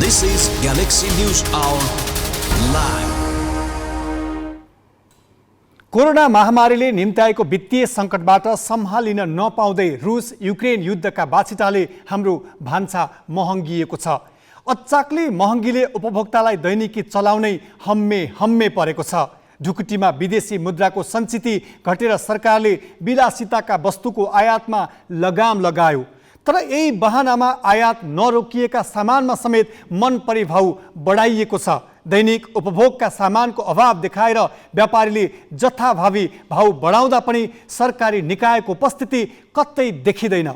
This is Galaxy News Hour Live. Corona महामारीले निम्त्याएको वित्तीय सङ्कटबाट सम्हालिन नपाउँदै रुस युक्रेन युद्धका बाछिटाले हाम्रो भान्सा महँगिएको छ। अचाक्लै महँगीले उपभोक्तालाई दैनिकी चलाउनै हम्मे परेको छ। ढुकुटीमा विदेशी मुद्राको सञ्चिति घटेर सरकारले विलासिताका वस्तुको आयातमा लगाम लगायो। तर यही बहानामा आयात नरोकिएका सामानमा समेत मन परिभाउ बढाइएको छ। दैनिक उपभोगका सामानको अभाव देखाएर व्यापारीले जथाभावी भाउ बढाउँदा पनि सरकारी निकायको उपस्थिति कतै देखिँदैन।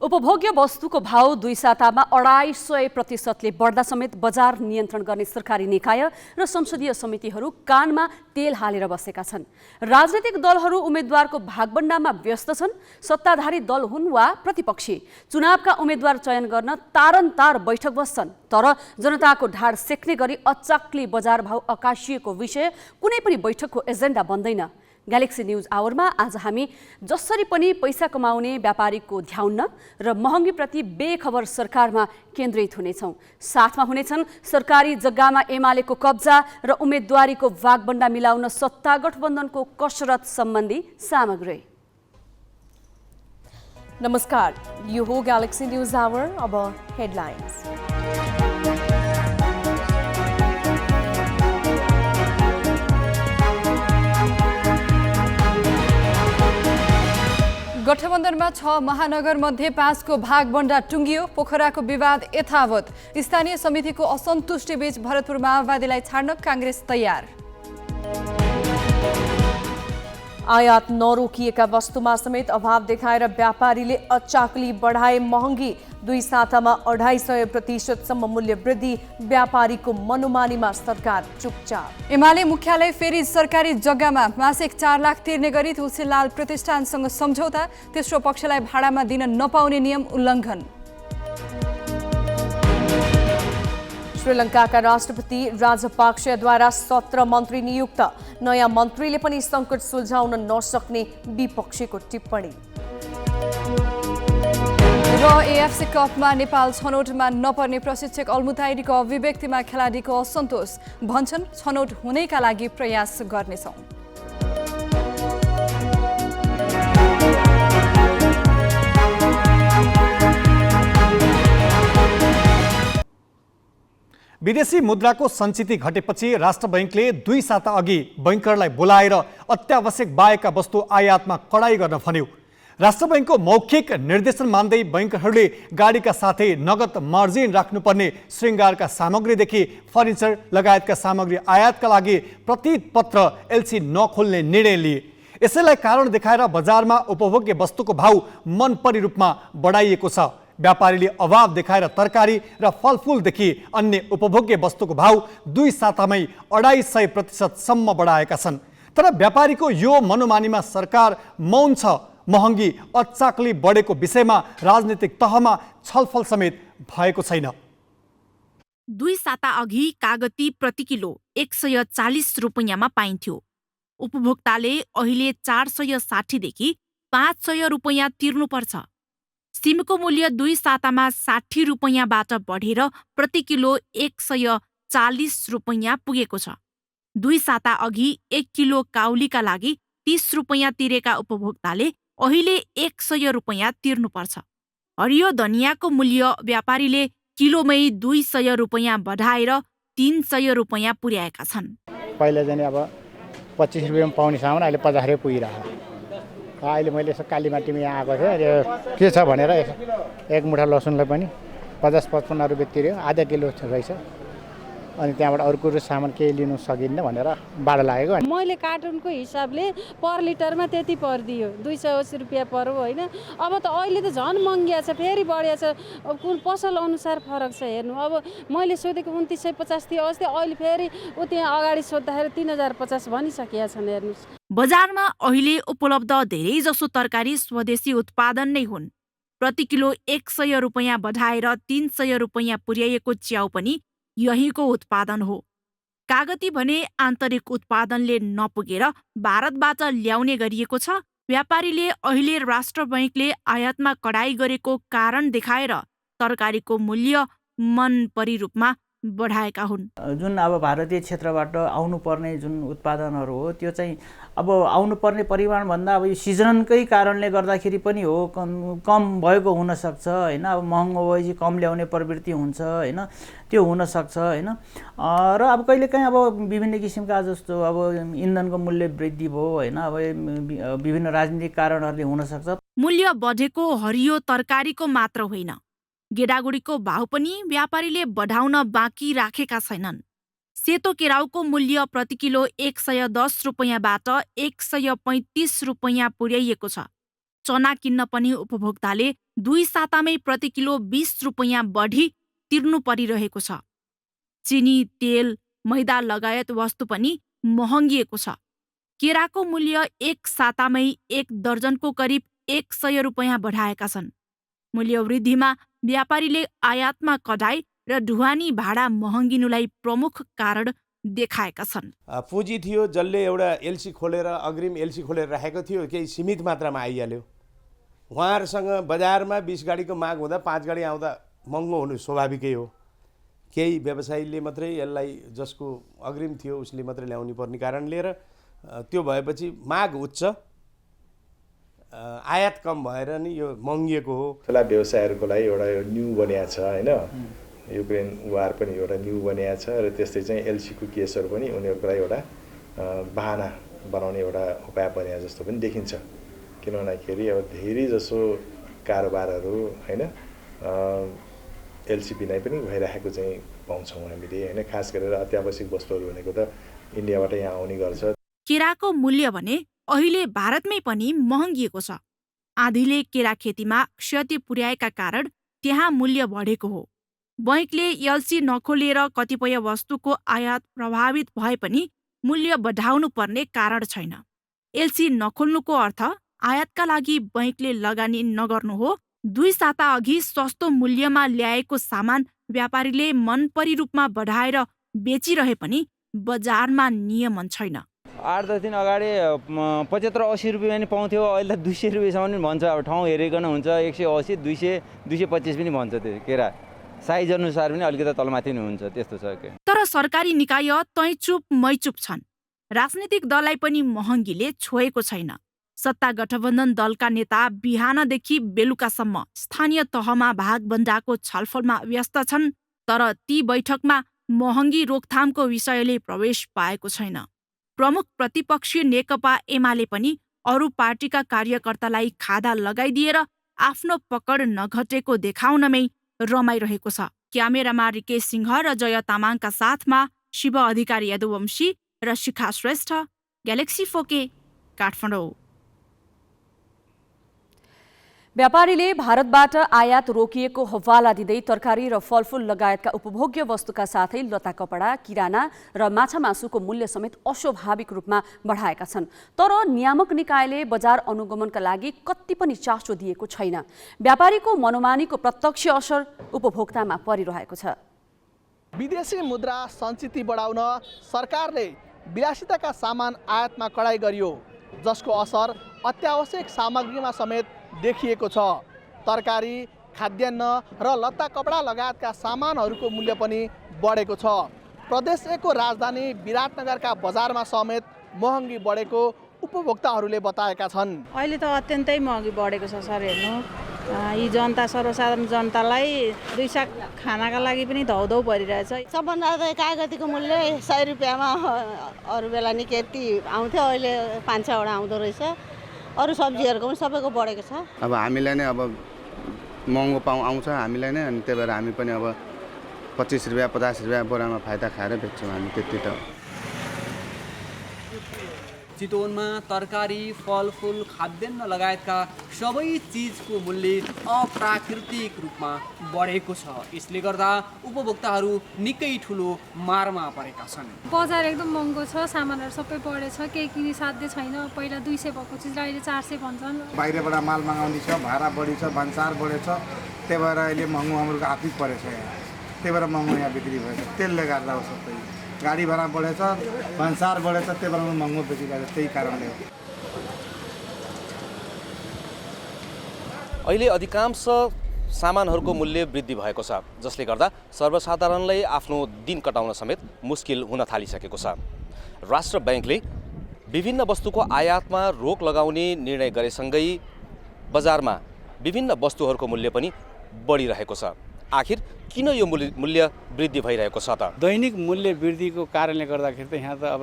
उपभोग्य वस्तुको भाउ 2 सातामा 250% बढ्दा समेत बजार नियन्त्रण गर्ने सरकारी निकाय र संसदीय समितिहरू कानमा तेल हालेर बसेका छन्। राजनीतिक दलहरू उम्मेद्वारको भागबण्डामा व्यस्त छन्। सत्ताधारी दल हुन् वा प्रतिपक्षी, चुनावका उम्मेद्वार चयन गर्न तारन्तार बैठक बस्छन्। तर जनताको ढाड सेक्ने गरी अचाक्ली बजार भाउ अकाशिएको विषय कुनै पनि बैठकको एजेन्डा बन्दैन। ग्यालेक्सी न्यूज आवरमा आज हामी जसरी पनि पैसा कमाउने व्यापारीको ध्याउन्न र महँगीप्रति बेखबर सरकारमा केन्द्रित हुनेछौँ। साथमा हुनेछन् सरकारी जग्गामा एमालेको कब्जा र उम्मेदवारीको भागबण्डा मिलाउन सत्ता गठबन्धनको कसरत सम्बन्धी सामग्री। नमस्कार, यो हो ग्यालेक्सी न्यूज आवर। अब हेडलाइन्स। गठबन्धनमा 6 महानगर मध्ये 5 को भागबण्डा टुङ्गियो। पोखराको विवाद यथावत। स्थानीय समितिको असन्तुष्टि बीच भरतपुर माओवादीलाई छाड्न काङ्ग्रेस तयार। आयात नरोकिएका वस्तुमा समेत अभाव देखाएर व्यापारीले अचाक्ली बढाए महँगी। 2 सातामा 250% मूल्य वृद्धि। व्यापारीको मनोमानीमा सरकार चुपचाप। एमाले मुख्यालय फेरि सरकारी जग्गामा मासिक 4 लाख तिर्ने गरी तुलसीलाल प्रतिष्ठानसँग सम्झौता। तेस्रो पक्षलाई भाडामा दिन नपाउने नियम उल्लङ्घन। श्रीलङ्काका राष्ट्रपति राजपाक्सेद्वारा 17 मन्त्री नियुक्त। नयाँ मन्त्रीले पनि सङ्कट सुल्झाउन नसक्ने विपक्षीको टिप्पणी। र एएफसी कपमा नेपाल छनौटमा नपर्ने प्रशिक्षक अल्मुताइरीको अभिव्यक्तिमा खेलाडीको असन्तोष। भन्छन् छनौट हुनैका लागि प्रयास गर्नेछौँ। विदेशी मुद्राको सञ्चिति घटेपछि राष्ट्र बैंकले 2 साता अघि बैंकरलाई बोलाएर अत्यावश्यक बाहेकका वस्तु आयातमा कडाई गर्न भन्यो। राष्ट्र बैंकको मौखिक निर्देशन मान्दै बैंकरहरूले गाडीका साथै नगद मार्जिन राख्नुपर्ने श्रृङ्गारका सामग्रीदेखि फर्निचर लगायतका सामग्री आयातका लागि प्रतिपत्र एलसी नखोल्ने निर्णय लिए। यसैलाई कारण देखाएर बजारमा उपभोग्य वस्तुको भाउ मनपरी रूपमा बढाइएको छ। व्यापारीले अभाव देखाएर तरकारी र फलफुलदेखि अन्य उपभोग्य वस्तुको भाउ 2 सातामै 250% सम्म बढाएका छन्। तर व्यापारीको यो मनोमानीमा सरकार मौन छ। महँगी अचाक्ली बढेको विषयमा राजनीतिक तहमा छलफल समेत भएको छैन। 2 साता अघि कागती प्रति किलो 140 रुपैयाँमा पाइन्थ्यो। उपभोक्ताले अहिले 460 देखि 500 रुपैयाँ तिर्नुपर्छ। सिमको मूल्य 2 सातामा 60 रुपैयाँबाट बढेर प्रति किलो 140 रुपैयाँ पुगेको छ। 2 साता अघि 1 किलो काउलीका लागि 30 रुपैयाँ तिरेका उपभोक्ताले अहिले 100 रुपैयाँ तिर्नुपर्छ। हरियो धनियाँको मूल्य व्यापारीले किलोमै 200 रुपैयाँ बढाएर 300 रुपैयाँ पुर्याएका छन्। पहिला चाहिँ अब 25 रुपैयाँमा पाउने सामान अहिले 50 रुपैयाँ पुगिरहेको। अहिले मैले यसो कालीमाटीमा यहाँ आएको थिएँ, के छ भनेर एक मुठा लसुनलाई पनि 50-55 रुपियाँ तिर्यो, आधा किलो रहेछ। अनि त्यहाँबाट अरू कुरो सामान केही लिनु सकिन्न भनेर बाढ लागेको। मैले कार्टुनको हिसाबले पर लिटरमा त्यति परिदियो, 280 रुपियाँ पर्यो होइन। अब त अहिले त झन् महँगिया छ, फेरि बढिया छ। अब कुन पसल अनुसार फरक छ हेर्नु। अब मैले सोधेको 2950 थियो, अस्ति अहिले फेरि ऊ त्यहाँ अगाडि सोद्धाखेरि 3050 भनिसकेका छन्। हेर्नुहोस्, बजारमा अहिले उपलब्ध धेरैजसो तरकारी स्वदेशी उत्पादन नै हुन्। प्रति किलो 100 रुपैयाँ बढाएर 300 रुपैयाँ पुर्याएको च्याउ पनि यहीँको उत्पादन हो। कागती भने आन्तरिक उत्पादनले नपुगेर भारतबाट ल्याउने गरिएको छ। व्यापारीले अहिले राष्ट्र बैंकले आयातमा कडाई गरेको कारण देखाएर तरकारीको मूल्य मनपरी रूपमा बढाएका हुन्। जुन अब भारतीय क्षेत्रबाट आउनुपर्ने जुन उत्पादनहरू हो त्यो चाहिँ अब आउनुपर्ने परिमाणभन्दा अब यो सिजनकै कारणले गर्दाखेरि पनि हो कम भएको हुनसक्छ होइन। अब महँगो भएपछि कम ल्याउने प्रवृत्ति हुन्छ होइन, त्यो हुनसक्छ होइन। र अब कहिलेकाहीँ अब विभिन्न किसिमका जस्तो अब इन्धनको मूल्य वृद्धि भयो होइन, अब विभिन्न राजनीतिक कारणहरूले हुनसक्छ। मूल्य बढेको हरियो तरकारीको मात्र होइन, गेडागुडीको भाउ पनि व्यापारीले बढाउन बाँकी राखेका छैनन्। सेतो केराउको मूल्य प्रति किलो 110 रुपैयाँबाट 135 रुपैयाँ पुर्याइएको छ। चना किन्न पनि उपभोक्ताले 2 सातामै प्रति किलो 20 रुपैयाँ बढी तिर्नु परिरहेको छ। चिनी, तेल, मैदा लगायत वस्तु पनि महँगिएको छ। केराको मूल्य 1 सातामै 1 दर्जनको करिब 100 रुपैयाँ बढाएका छन्। मूल्य वृद्धिमा व्यापारीले आयातमा कडाई र ढुवानी भाडा महँगिनुलाई प्रमुख कारण देखाएका छन्। पुँजी थियो जसले एउटा एलसी खोलेर अग्रिम एलसी खोलेर राखेको थियो, केही सीमित मात्रामा आइहाल्यो। उहाँहरूसँग बजारमा 20 गाडीको माग हुँदा 5 गाडी आउँदा महँगो हुनु स्वाभाविकै हो। केही व्यवसायीले मात्रै यसलाई जसको अग्रिम थियो उसले मात्रै ल्याउनु पर्ने कारणले र त्यो भएपछि माग उच्च आयात कम भएर नि यो महँगिएको हो। ठुला व्यवसायहरूको लागि एउटा न्यू बनिएको छ होइन। युक्रेन वार पनि एउटा न्यू बनिएको छ र त्यस्तै चाहिँ एलसीको केसहरू पनि उनीहरूको लागि एउटा बहाना बनाउने एउटा उपाय बनिएको जस्तो पनि देखिन्छ। किन भन्दाखेरि अब धेरै जसो कारोबारहरू होइन एलसी बिना पनि भइरहेको चाहिँ पाउँछौँ हामीले होइन। खास गरेर अत्यावश्यक वस्तुहरू भनेको त इन्डियाबाट यहाँ आउने गर्छ। केराको मूल्य भने अहिले भारतमै पनि महँगिएको छ। आँधीले केरा खेतीमा क्षति पुर्याएका कारण त्यहाँ मूल्य बढेको हो। बैंकले एलसी नखोलिएर कतिपय वस्तुको आयात प्रभावित भए पनि मूल्य बढाउनु पर्ने कारण छैन। एलसी नखोल्नुको अर्थ आयातका लागि बैंकले लगानी नगर्नु हो। 2 साता अघि सस्तो मूल्यमा ल्याएको सामान व्यापारीले मनपरी रूपमा बढाएर बेचिरहे पनि बजारमा नियमन छैन। 8-10 दिन अगाडि 75-80 रुपियाँ पनि पाउँथ्यो, अहिले त 200 रुपियाँसम्म पनि भन्छ। अब ठाउँ हेरिकन हुन्छ, 180, 200, 225 पनि भन्छ। त्यो केरा साइज अनुसार पनि अलिकति तलमाथि नै हुन्छ, त्यस्तो छ। तर सरकारी निकाय तैचुप मैचुप छन्। राजनीतिक दललाई पनि महँगीले छोएको छैन। सत्ता गठबन्धन दलका नेता बिहानदेखि बेलुकासम्म स्थानीय तहमा भागभण्डाको छलफलमा व्यस्त छन्, तर ती बैठकमा महँगी रोकथामको विषयले प्रवेश पाएको छैन। प्रमुख प्रतिपक्षी नेकपा एमाले पनि अरू पार्टीका कार्यकर्तालाई खादा लगाइदिएर आफ्नो पकड नघटेको देखाउनमै रमाइरहेको छ। क्यामेरामा रिकेश सिंह र जय तामाङका साथमा शिव अधिकारी यदुवंशी र शिखा श्रेष्ठ, ग्यालेक्सी 4K, काठमाडौँ। व्यापारीले भारतबाट आयात रोकिएको हवाला दिँदै तरकारी र फलफूल लगायतका उपभोग्य वस्तुका साथै लत्ता कपडा, किराना र माछा मासुको मूल्य समेत अस्वाभाविक रूपमा बढाएका छन्। तर नियामक निकायले बजार अनुगमनका लागि कति पनि चासो दिएको छैन। व्यापारीको मनोमानीको प्रत्यक्ष असर उपभोक्तामा परिरहेको छ। विदेशी मुद्रा सञ्चिति बढाउन सरकारले विलासिताका सामान आयातमा कडाई गरियो, जसको असर अत्यावश्यक सामग्रीमा समेत देखिएको छ। तरकारी, खाद्यान्न र लत्ता कपडा लगायतका सामानहरूको मूल्य पनि बढेको छ। प्रदेश 1 को राजधानी विराटनगरका बजारमा समेत महँगी बढेको उपभोक्ताहरूले बताएका छन्। अहिले त अत्यन्तै महँगी बढेको छ सर। हेर्नु, यी जनता सर्वसाधारण जनतालाई 2 साग खानाका लागि पनि धौधौ परिरहेछ। सबभन्दा कागतीको मूल्य 100 रुपियाँमा अरू बेला निकै यति आउँथ्यो, अहिले 5-6 वटा आउँदो रहेछ। अरू सब्जीहरूको पनि सबैको बढेको छ। अब हामीलाई नै अब महँगो आउँछ हामीलाई नै, अनि त्यही भएर हामी पनि अब 25 रुपियाँ 50 रुपियाँ बोरामा फाइदा खाएर बेच्छौँ हामी। त्यति त चितवनमा तरकारी, फलफूल, खाद्यान्न लगायतका सबै चिजको मूल्य अप्राकृतिक रूपमा बढेको छ। यसले गर्दा उपभोक्ताहरू निकै ठुलो मारमा परेका छन्। बजार एकदम महँगो छ, सामानहरू सबै बढेछ, केही किनी साध्य छैन। पहिला 200 भएको चिज अहिले 400 भन्छन्। बाहिरबाट माल मगाउने छ, भाडा बढी छ, भन्सार बढेछ, त्यही भएर अहिले महँगो हाम्रो हातै परेछ यहाँ। त्यही भएर महँगो यहाँ बिक्री भएछ। त्यसले गर्दा हो सबै। गाडी भाडा बढेछ, भन्सार बढेछ, त्यही भएर महँगो बिक्री त्यही कारणले हो। अहिले अधिकांश सामानहरूको मूल्य वृद्धि भएको छ, जसले गर्दा सर्वसाधारणलाई आफ्नो दिन कटाउन समेत मुस्किल हुन थालिसकेको छ। राष्ट्र बैंकले विभिन्न वस्तुको आयातमा रोक लगाउने निर्णय गरेसँगै बजारमा विभिन्न वस्तुहरूको मूल्य पनि बढिरहेको छ। आखिर किन यो मूल्य वृद्धि भइरहेको छ त? दैनिक मूल्य वृद्धिको कारणले गर्दाखेरि त यहाँ त अब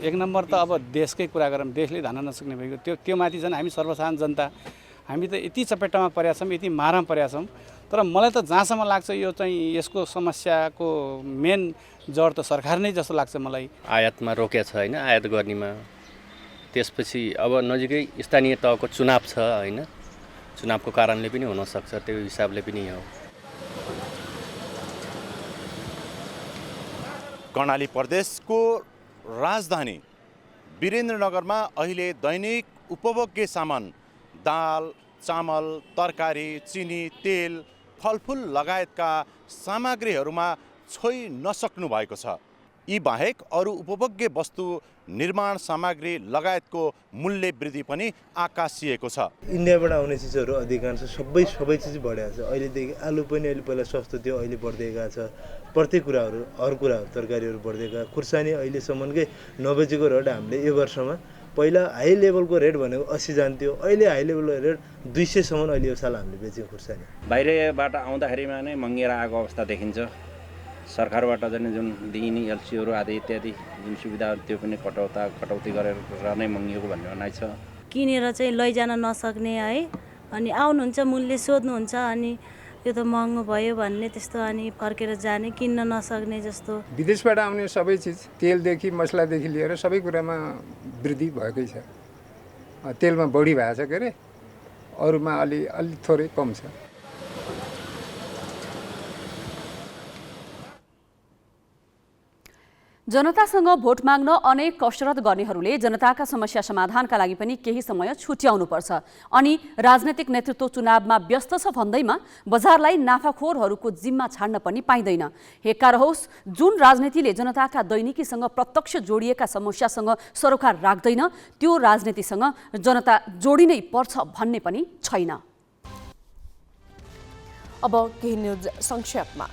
एक नम्बर त अब देशकै कुरा गरौँ, देशले धान्न नसक्ने भएको त्यो माथि झन् हामी सर्वसाधारण जनता हामी त यति चपेटामा परेका छौँ, यति मारमा परेका छौँ। तर मलाई त जहाँसम्म लाग्छ यो चाहिँ यसको समस्याको मेन जड त सरकार नै जस्तो लाग्छ मलाई। आयातमा रोकेको छ होइन, आयात गर्नेमा। त्यसपछि अब नजिकै स्थानीय तहको चुनाव छ होइन, चुनावको कारणले पनि हुनसक्छ, त्यो हिसाबले पनि हो। कर्णाली प्रदेशको राजधानी वीरेन्द्रनगरमा अहिले दैनिक उपभोग्य सामान दाल, चामल, तरकारी, चिनी, तेल, फलफुल लगायतका सामग्रीहरूमा छोई नसक्नु भएको छ। यी बाहेक अरू उपभोग्य वस्तु, निर्माण सामग्री लगायतको मूल्य वृद्धि पनि आकाशिएको छ। इन्डियाबाट आउने चिजहरू अधिकांश सबै चिज बढेको छ। अहिलेदेखि आलु पनि अहिले पहिला सस्तो थियो, अहिले बढ्दै गएको छ। प्रत्येक कुराहरू, हर कुराहरू, तरकारीहरू बढ्दै गयो। खुर्सानी अहिलेसम्मकै 9 बजेको रेट हामीले एक वर्षमा पहिला हाई लेभलको रेट भनेको 80 जान्थ्यो, अहिले हाई लेभलको रेट 200 सम्म अहिले यो साल हामीले बेचेको खुर्सानी। बाहिरबाट आउँदाखेरिमा नै मङ्गिएर आएको अवस्था देखिन्छ। सरकारबाट जुन दिइने एलसीहरू आदि इत्यादि जुन सुविधाहरू त्यो पनि कटौती गरेर नै मङ्गिएको भन्ने भनाइ छ। किनेर चाहिँ लैजान नसक्ने है, अनि आउनुहुन्छ मूल्य सोध्नुहुन्छ, अनि यो त महँगो भयो भन्ने त्यस्तो, अनि फर्केर जाने किन्न नसक्ने जस्तो। विदेशबाट आउने सबै चिज, तेलदेखि मसलादेखि लिएर सबै कुरामा वृद्धि भएकै छ। तेलमा बढी भएको छ के अरे, अरूमा अलि थोरै कम छ। जनतासँग भोट माग्न अनेक कसरत गर्नेहरूले जनताका समस्या समाधानका लागि पनि केही समय छुट्याउनुपर्छ। अनि राजनैतिक नेतृत्व चुनावमा व्यस्त छ भन्दैमा बजारलाई नाफाखोरहरूको जिम्मा छाड्न पनि पाइँदैन। हेक्का रहोस्, जुन राजनीतिले जनताका दैनिकीसँग प्रत्यक्ष जोडिएका समस्यासँग सरोकार राख्दैन, त्यो राजनीतिसँग जनता जोडिनै पर्छ भन्ने पनि छैन। अब केही न्युज संक्षेपमा।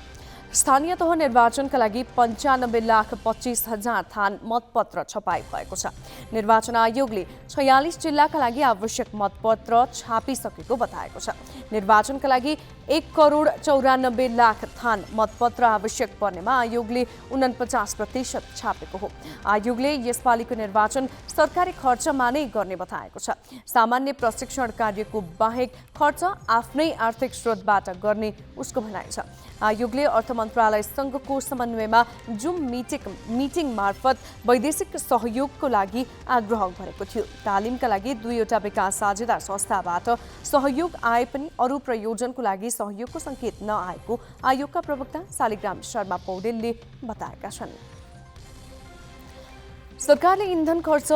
स्थानीय तह निर्वाचनका लागि 95,25,000 थान मतपत्र छपाई भएको छ। निर्वाचन आयोगले 46 जिल्लाका लागि आवश्यक मतपत्र छापिसकेको बताएको छ। निर्वाचनका लागि 1,94,00,000 थान मतपत्र आवश्यक पर्नेमा आयोगले 49% छापेको हो। आयोगले यसपालिको निर्वाचन सरकारी खर्चमा नै गर्ने बताएको छ। सामान्य प्रशिक्षण कार्यको बाहेक खर्च आफ्नै आर्थिक स्रोतबाट गर्ने उसको भनाइ छ। आयोगले अर्थ मन्त्रालयसँगको समन्वयमा जुम मिटिङ मार्फत वैदेशिक सहयोगको लागि आग्रह गरेको थियो। तालिमका लागि 2वटा विकास साझेदार संस्थाबाट सहयोग आए पनि अरू प्रयोजनको लागि सहयोगको सङ्केत नआएको आयोगका प्रवक्ता शालिग्राम शर्मा पौडेलले बताएका छन्। सरकारले इन्धन खर्च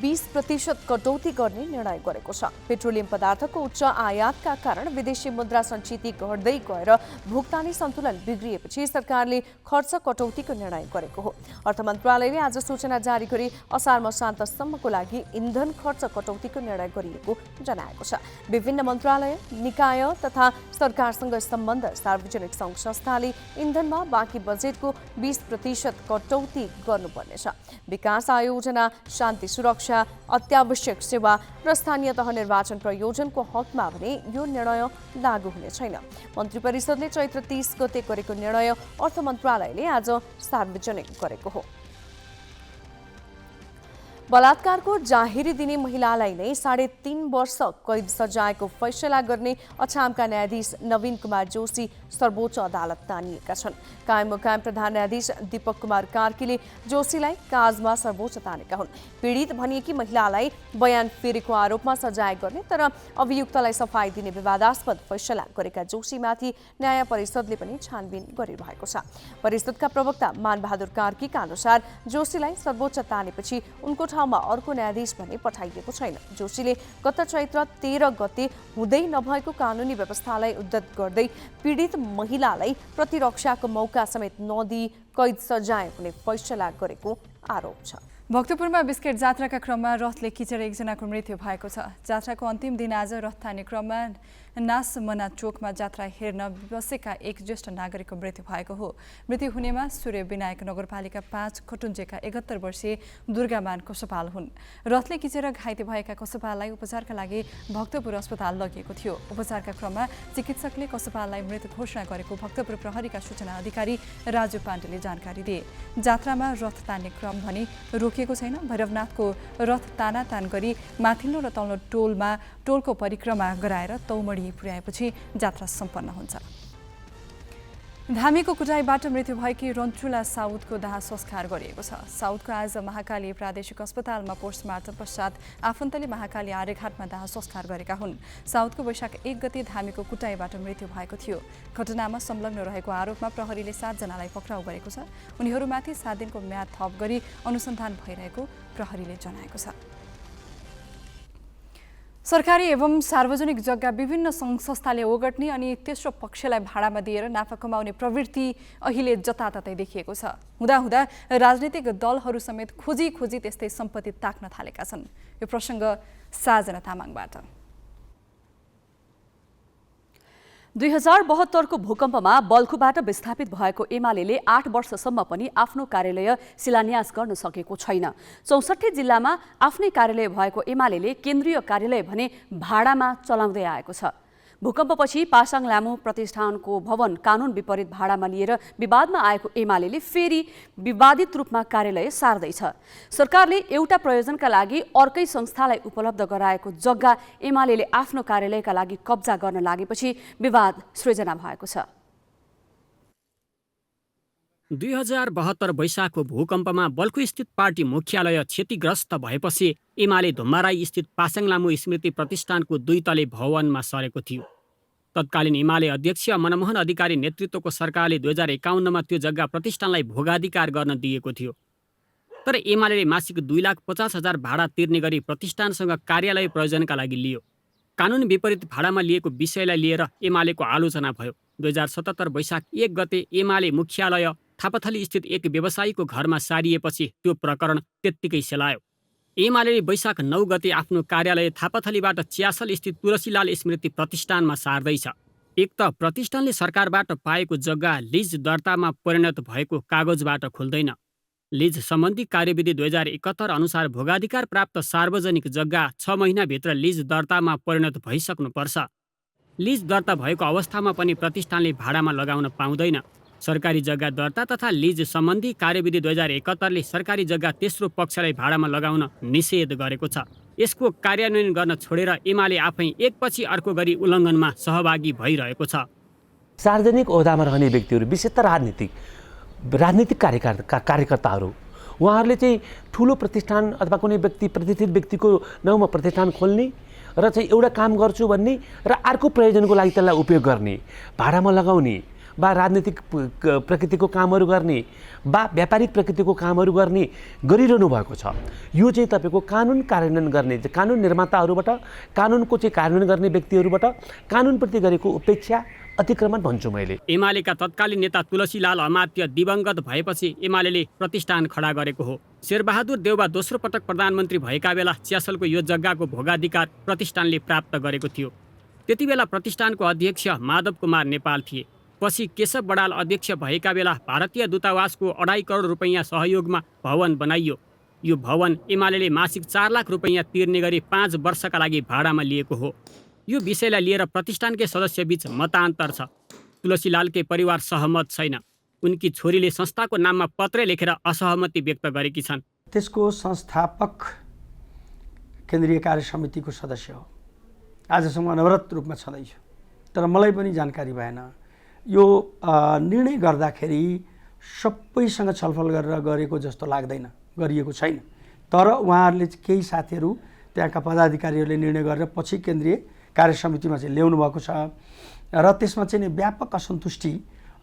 20% कटौती गर्ने निर्णय गरेको छ। पेट्रोलियम पदार्थको उच्च आयातका कारण विदेशी मुद्रा सञ्चित घट्दै गएर भुक्तानी सन्तुलन बिग्रिएपछि सरकारले खर्च कटौतीको निर्णय गरेको हो। अर्थ मन्त्रालयले आज सूचना जारी गरी असार मसान्तसम्मको लागि इन्धन खर्च कटौतीको निर्णय गरिएको जनाएको छ। विभिन्न मन्त्रालय, निकाय तथा सरकारसँग सम्बन्ध सार्वजनिक सङ्घ संस्थाले इन्धनमा बाँकी बजेटको 20% कटौती गर्नुपर्नेछ। विकास आयोजना, शान्ति सुरक्षा, अत्यावश्यक सेवा र स्थानीय तह निर्वाचन प्रयोजनको हकमा भने यो निर्णय लागू हुने छैन। मन्त्री परिषदले चैत्र 30 गते गरेको निर्णय अर्थ मन्त्रालयले आज सार्वजनिक गरेको हो। बलात्कारको जाहेरी दिने महिलालाई नै 3.5 वर्ष कैद सजायको फैसला गर्ने अछामका न्यायाधीश नवीन कुमार जोशी सर्वोच्च अदालत तानिएका छन्। कायम मुकायम प्रधान न्यायाधीश दीपक कुमार कार्कीले जोशीलाई काजमा सर्वोच्च तानेका हुन्। पीडित भनिएकी महिलालाई बयान फेरेको आरोपमा सजाय गर्ने तर अभियुक्तलाई सफाई दिने विवादास्पद फैसला गरेका जोशीमाथि न्याय परिषदले पनि छानबिन गरिरहेको छ। परिषदका प्रवक्ता मानबहादुर कार्कीका अनुसार जोशीलाई सर्वोच्च तानेपछि उनको ठाउँमा अर्को न्यायाधीश भने पठाइएको छैन। जोशीले गत चैत्र 13 गते हुँदै नभएको कानुनी व्यवस्थालाई उद्धत गर्दै पीडित महिलालाई प्रतिरक्षाको मौका समेत नदिई कैद सजाय हुने फैसला गरेको आरोप छ। भक्तपुरमा बिस्केट जात्राका क्रममा रथले किचेर एकजनाको मृत्यु भएको छ। जात्राको अन्तिम दिन आज रथ तान्ने क्रममा नासमना चोकमा जात्रा हेर्न बसेका एक ज्येष्ठ नागरिकको मृत्यु भएको हो। मृत्यु हुनेमा सूर्य विनायक नगरपालिका 5 खटुन्जेका 71 वर्षीय दुर्गामान कोसपाल हुन्। रथले किचेर घाइते भएका कोसपाललाई उपचारका लागि भक्तपुर अस्पताल लगिएको थियो। उपचारका क्रममा चिकित्सकले कोसपाललाई मृत घोषणा गरेको भक्तपुर प्रहरीका सूचना अधिकारी राजु पाण्डेले जानकारी दिए। जात्रामा रथ तान्ने क्रम भने रोकिएको छैन। भैरवनाथको रथ तानातान गरी माथिल्लो र तल्लो टोलको परिक्रमा गराएर तौमडी पुर्याएपछि जात्रा सम्पन्न हुन्छ। धामीको कुटाईबाट मृत्यु भएकी रन्चुला साउदको दाह संस्कार गरिएको छ। साउदको आज महाकाली प्रादेशिक अस्पतालमा पोस्टमार्टम पश्चात आफन्तले महाकाली आर्यघाटमा दाह संस्कार गरेका हुन्। साउदको वैशाख 1 गते धामीको कुटाईबाट मृत्यु भएको थियो। घटनामा संलग्न रहेको आरोपमा प्रहरीले 7 जनालाई पक्राउ गरेको छ। उनीहरूमाथि 7 दिनको म्याद थप गरी अनुसन्धान भइरहेको प्रहरीले जनाएको छ। सरकारी एवं सार्वजनिक जग्गा विभिन्न सङ्घ संस्थाले ओगट्ने अनि तेस्रो पक्षलाई भाडामा दिएर नाफा कमाउने प्रवृत्ति अहिले जताततै देखिएको छ। हुँदाहुँदा राजनीतिक दलहरू समेत खोजी त्यस्तै सम्पत्ति ताक्न थालेका छन्। यो प्रसङ्ग साजना तामाङबाट। 2072 को भूकम्पमा बल्खुबाट विस्थापित भएको एमाले 8 वर्षसम्म पनि आफ्नो कार्यालय शिलान्यास गर्न सकेको छैन। 64 जिल्लामा आफ्नै कार्यालय भएको एमाले केन्द्रीय कार्यालय भने भाडामा चलाउँदै आएको छ। भूकम्पपछि पासाङ लामो प्रतिष्ठानको भवन कानुन विपरीत भाडामा लिएर विवादमा आएको एमाले फेरि विवादित रूपमा कार्यालय सार्दैछ। सरकारले एउटा प्रयोजनका लागि अर्कै संस्थालाई उपलब्ध गराएको जग्गा एमाले आफ्नो कार्यालयका लागि कब्जा गर्न लागेपछि विवाद सृजना भएको छ। 2072 वैशाखको भूकम्पमा बल्खु स्थित पार्टी मुख्यालय क्षतिग्रस्त भएपछि एमाले धुम्माराई स्थित पासाङ लामो स्मृति प्रतिष्ठानको 2 तले भवनमा सरेको थियो। तत्कालीन एमाले अध्यक्ष मनमोहन अधिकारी नेतृत्वको सरकारले 2051 मा त्यो जग्गा प्रतिष्ठानलाई भोगाधिकार गर्न दिएको थियो। तर एमाले मासिक 2,50,000 भाडा तिर्ने गरी प्रतिष्ठानसँग कार्यालय प्रयोजनका लागि लियो। कानुन विपरीत भाडामा लिएको विषयलाई लिएर एमालेको आलोचना भयो। 2077 वैशाख 1 गते एमाले मुख्यालय थापाथली स्थित एक व्यवसायीको घरमा सारिएपछि त्यो प्रकरण त्यत्तिकै सेलायो। एमाले वैशाख 9 गते आफ्नो कार्यालय थापाथलीबाट च्यासल स्थित तुलसीलाल स्मृति प्रतिष्ठानमा सार्दैछ। एक त प्रतिष्ठानले सरकारबाट पाएको जग्गा लिज दर्तामा परिणत भएको कागजबाट खुल्दैन। लिज सम्बन्धी कार्यविधि 2071 अनुसार भोगाधिकार प्राप्त सार्वजनिक जग्गा 6 महिनाभित्र लिज दर्तामा परिणत भइसक्नुपर्छ। लिज दर्ता भएको अवस्थामा पनि प्रतिष्ठानले भाडामा लगाउन पाउँदैन। सरकारी जग्गा दर्ता तथा लिज सम्बन्धी कार्यविधि 2071 ले सरकारी जग्गा तेस्रो पक्षलाई भाडामा लगाउन निषेध गरेको छ। यसको कार्यान्वयन गर्न छोडेर एमाले आफै एकपछि अर्को गरी उल्लङ्घनमा सहभागी भइरहेको छ। सार्वजनिक ओहदामा रहने व्यक्तिहरू विशेषतः राजनीतिक कार्यकर्ताहरू उहाँहरूले चाहिँ ठुलो प्रतिष्ठान अथवा कुनै प्रतिष्ठित व्यक्तिको नाउँमा प्रतिष्ठान खोल्ने र चाहिँ एउटा काम गर्छु भन्ने र अर्को प्रयोजनको लागि त्यसलाई उपयोग गर्ने, भाडामा लगाउने वा राजनीतिक प्रकृतिको कामहरू गर्ने वा व्यापारिक प्रकृतिको कामहरू गर्ने गरिरहनु भएको छ। यो चाहिँ तपाईँको कानुन कार्यान्वयन गर्ने, कानुन निर्माताहरूबाट, कानुनको चाहिँ कार्यान्वयन गर्ने व्यक्तिहरूबाट कानुनप्रति गरेको उपेक्षा अतिक्रमण भन्छु मैले। एमालेका तत्कालीन नेता तुलसीलाल अमात्य दिवंगत भएपछि एमाले प्रतिष्ठान खडा गरेको हो। शेरबहादुर देउवा दोस्रो पटक प्रधानमन्त्री भएका बेला च्यासलको यो जग्गाको भोगाधिकार प्रतिष्ठानले प्राप्त गरेको थियो। त्यति बेला प्रतिष्ठानको अध्यक्ष माधव कुमार नेपाल थिए। पछि केशव बडाल अध्यक्ष भएका बेला भारतीय दूतावासको 2.5 करोड रुपैयाँ सहयोगमा भवन बनाइयो। यो भवन एमाले मासिक 4 लाख रुपैयाँ तिर्ने गरी 5 वर्षका लागि भाडामा लिएको हो। यो विषयलाई लिएर प्रतिष्ठानकै सदस्यबीच मतान्तर छ। तुलसीलालकै परिवार सहमत छैन। उनकी छोरीले संस्थाको नाममा पत्र लेखेर असहमति व्यक्त गरेकी छन्। त्यसको संस्थापक केन्द्रीय कार्य समितिको सदस्य हो। आजसम्म अनवरत रूपमा छँदैछु, तर मलाई पनि जानकारी भएन। यो निर्णय गर्दाखेरि सबैसँग छलफल गरेर गरेको जस्तो लाग्दैन, गरिएको छैन। तर उहाँहरूले केही साथीहरू त्यहाँका पदाधिकारीहरूले निर्णय गरेर पछि केन्द्रीय कार्य समितिमा चाहिँ ल्याउनु भएको छ र त्यसमा चाहिँ व्यापक असन्तुष्टि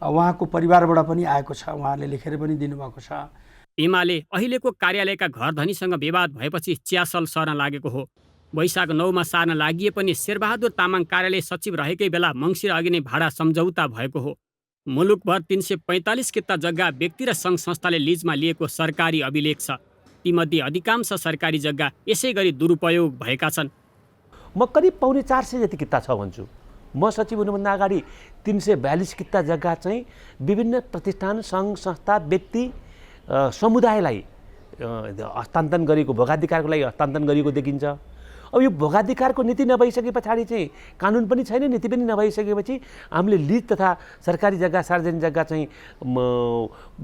उहाँको परिवारबाट पनि आएको छ। उहाँहरूले लेखेर पनि दिनुभएको छ। एमाले अहिलेको कार्यालयका घरधनीसँग विवाद भएपछि च्यासल सर्न लागेको हो। वैशाख 9 मा सार्न लागि पनि शेरबहादुर तामाङ कार्यालय सचिव रहेकै बेला मङ्सिर अघि नै भाडा सम्झौता भएको हो। मुलुकभर 345 किता जग्गा व्यक्ति र सङ्घ संस्थाले लिजमा लिएको सरकारी अभिलेख छ। तीमध्ये अधिकांश सरकारी जग्गा यसै गरी दुरुपयोग भएका छन्। म करिब पौने 400 जति किता छ भन्छु। म सचिव हुनुभन्दा अगाडि 342 किता जग्गा चाहिँ विभिन्न प्रतिष्ठान, सङ्घ, संस्था, व्यक्ति, समुदायलाई हस्तान्तरण गरेको, भोगाधिकारको लागि हस्तान्तरण गरेको देखिन्छ। अब यो भोगाधिकारको नीति नभइसके पछाडि चाहिँ कानुन पनि छैन, नीति पनि नभइसकेपछि हामीले लिज तथा सरकारी जग्गा, सार्वजनिक जग्गा चाहिँ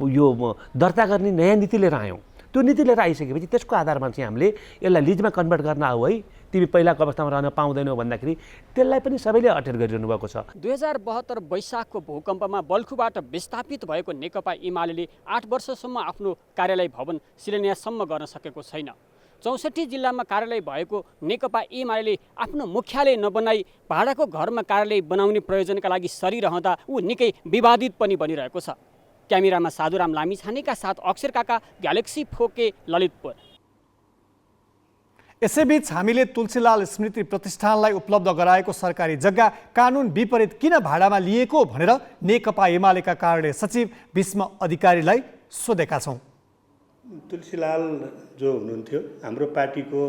यो दर्ता गर्ने नयाँ नीति लिएर आयौँ। त्यो नीति लिएर आइसकेपछि त्यसको आधारमा चाहिँ हामीले यसलाई लिजमा कन्भर्ट गर्न आऊ है, तिमी पहिलाको अवस्थामा रहन पाउँदैनौ भन्दाखेरि त्यसलाई पनि सबैले अटेर गरिरहनु भएको छ। 2072 वैशाखको भूकम्पमा बल्खुबाट विस्थापित भएको नेकपा एमाले 8 वर्षसम्म आफ्नो कार्यालय भवन शिलान्याससम्म गर्न सकेको छैन। 64 जिल्लामा कार्यालय भएको नेकपा एमाले आफ्नो मुख्यालय नबनाई भाडाको घरमा कार्यालय बनाउने प्रयोजनका लागि सरिरहँदा ऊ निकै विवादित पनि बनिरहेको छ। क्यामेरामा साधुराम लामिछानेका साथ अक्षर काका, ग्यालेक्सी 4K, ललितपुर। यसैबीच हामीले तुलसीलाल स्मृति प्रतिष्ठानलाई उपलब्ध गराएको सरकारी जग्गा कानुन विपरीत किन भाडामा लिएको भनेर नेकपा एमालेका कार्यालय सचिव भीष्म अधिकारीलाई सोधेका छौँ। तुलसीलाल जो हुनुहुन्थ्यो हाम्रो पार्टीको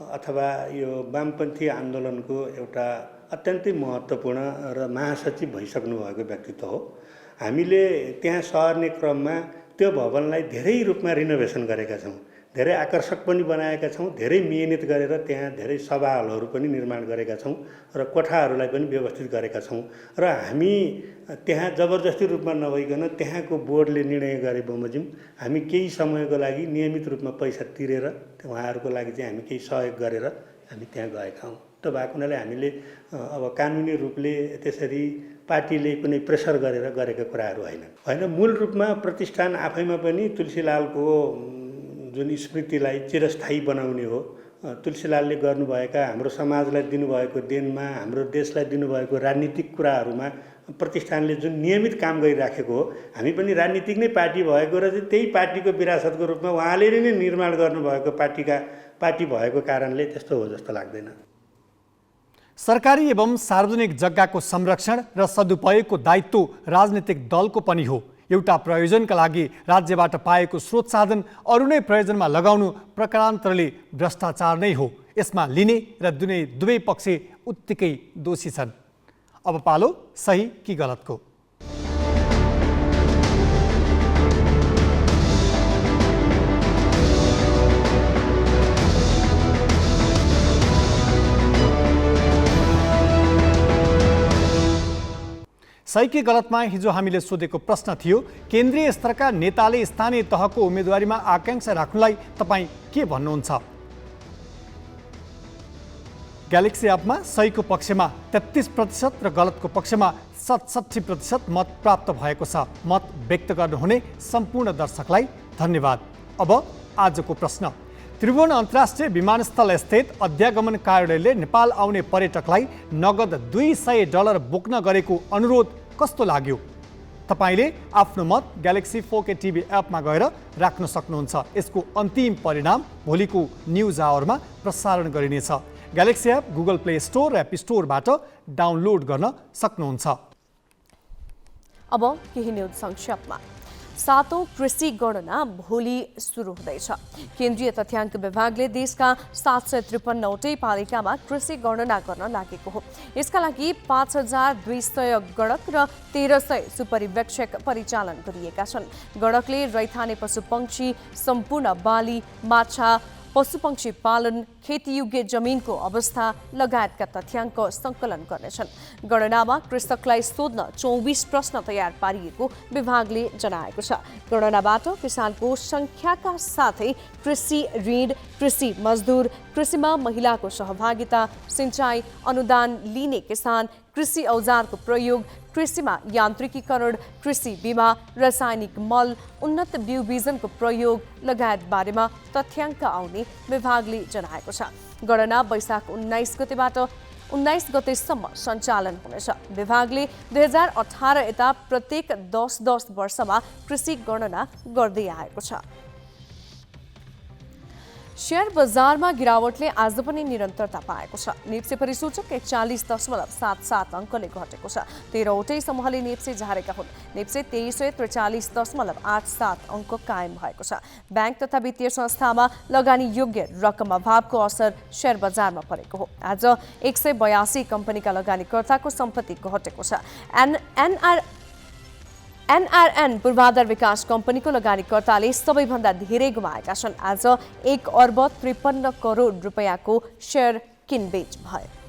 अथवा यो वामपन्थी आन्दोलनको एउटा अत्यन्तै महत्त्वपूर्ण र महासचिव भइसक्नु भएको व्यक्तित्व हो। हामीले त्यहाँ सर्ने क्रममा त्यो भवनलाई धेरै रूपमा रिनोभेसन गरेका छौँ, धेरै आकर्षक पनि बनाएका छौँ, धेरै मिहिनेत गरेर त्यहाँ धेरै सभा हलहरू पनि निर्माण गरेका छौँ र कोठाहरूलाई पनि व्यवस्थित गरेका छौँ। र हामी त्यहाँ जबरजस्ती रूपमा नभइकन त्यहाँको बोर्डले निर्णय गरे बमोजिम हामी केही समयको लागि नियमित रूपमा पैसा तिरेर उहाँहरूको लागि चाहिँ हामी केही सहयोग गरेर हामी त्यहाँ गएका हौँ। त्यो भएको हुनाले हामीले अब कानुनी रूपले त्यसरी पार्टीले कुनै प्रेसर गरेर गरेका कुराहरू होइन। मूल रूपमा प्रतिष्ठान आफैमा पनि तुलसीलालको जुन स्मृतिलाई चिरस्थायी बनाउने हो। तुलसीलालले गर्नुभएका हाम्रो समाजलाई दिनुभएको देनमा, हाम्रो देशलाई दिनुभएको राजनीतिक कुराहरूमा प्रतिष्ठानले जुन नियमित काम गरिराखेको हो। हामी पनि राजनीतिक नै पार्टी भएको र त्यही पार्टीको विरासतको रूपमा उहाँले नै निर्माण गर्नुभएको पार्टी भएको कारणले त्यस्तो हो जस्तो लाग्दैन। सरकारी एवं सार्वजनिक जग्गाको संरक्षण र सदुपयोगको दायित्व राजनीतिक दलको पनि हो। एउटा प्रयोजनका लागि राज्यबाट पाएको स्रोत साधन अरू नै प्रयोजनमा लगाउनु प्रकारान्तरले भ्रष्टाचार नै हो। यसमा लिने र दुवै पक्ष उत्तिकै दोषी छन्। अब पालो सही कि गलतको। सही कि गलतमा हिजो हामीले सोधेको प्रश्न थियो, केन्द्रीय स्तरका नेताले स्थानीय तहको उम्मेदवारीमा आकांक्षा राख्नुलाई तपाईँ के भन्नुहुन्छ? ग्यालेक्सी एपमा सहीको पक्षमा 33% र गलतको पक्षमा 67% मत प्राप्त भएको छ। मत व्यक्त गर्नुहुने सम्पूर्ण दर्शकलाई धन्यवाद। अब आजको प्रश्न, त्रिभुवन अन्तर्राष्ट्रिय विमानस्थल स्थित अध्यागमन कार्यालयले नेपाल आउने पर्यटकलाई नगद $200 बोक्न गरेको अनुरोध कस्तो लाग्यो? तपाईले आफ्नो मत ग्यालेक्सी 4K TV एपमा गएर राख्न सक्नुहुन्छ। यसको अन्तिम परिणाम भोलिको न्युज आवरमा प्रसारण गरिनेछ। Galaxy app Google play store र एप स्टोरबाट डाउनलोड गर्न सक्नुहुन्छ। अब केही न्युज संक्षेपमा। 7औं कृषि गणना भोलि सुरु हुँदैछ। केन्द्रीय तथ्याङ्क विभागले देशका 753वटै पालिकामा कृषि गणना गर्न लागेको हो। यसका लागि 5200 गणक र 1300 सुपरिवेक्षक परिचालन गरिएका छन्। गणकले रैथाने पशुपक्षी, सम्पूर्ण बाली, माछा, पशुपक्षी पालन, खेतीयोग्य जमिनको अवस्था लगायतका तथ्याङ्क सङ्कलन गर्नेछन्। गणनामा कृषकलाई सोध्न 24 प्रश्न तयार पारिएको विभागले जनाएको छ। गणनाबाट किसानको सङ्ख्याका साथै कृषि ऋण, कृषि मजदुर, कृषिमा महिलाको सहभागिता, सिंचाई अनुदान लिने किसान, कृषि औजारको प्रयोग, कृषिमा यान्त्रिकीकरण, कृषि बिमा, रासायनिक मल, उन्नत बिउ बिजनको प्रयोग लगायत बारेमा तथ्याङ्क आउने विभागले जनाएको छ। गणना वैशाख 19 गतेबाट 19 गतेसम्म सञ्चालन हुनेछ। विभागले 2018 यता प्रत्येक 10 वर्षमा कृषि गणना गर्दै आएको छ। शेयर बजारमा गिरावटले आज पनि निरन्तरता पाएको छ। नेप्से परिसूचक 41.77 अङ्कले घटेको छ। 13वटै समूहले नेप्से झारेका हुन्। नेप्से 2343.87 अङ्क कायम भएको छ। ब्याङ्क तथा वित्तीय संस्थामा लगानी योग्य रकम अभावको असर शेयर बजारमा परेको हो। आज 182 कम्पनीका लगानीकर्ताको सम्पत्ति घटेको छ। एनआरएन पूर्वाधार विकास कम्पनीको लगानीकर्ताले सबैभन्दा धेरै गुमाएका छन्। आज 1 अर्ब 53 करोड रुपियाँको शेयर किनबेच भयो।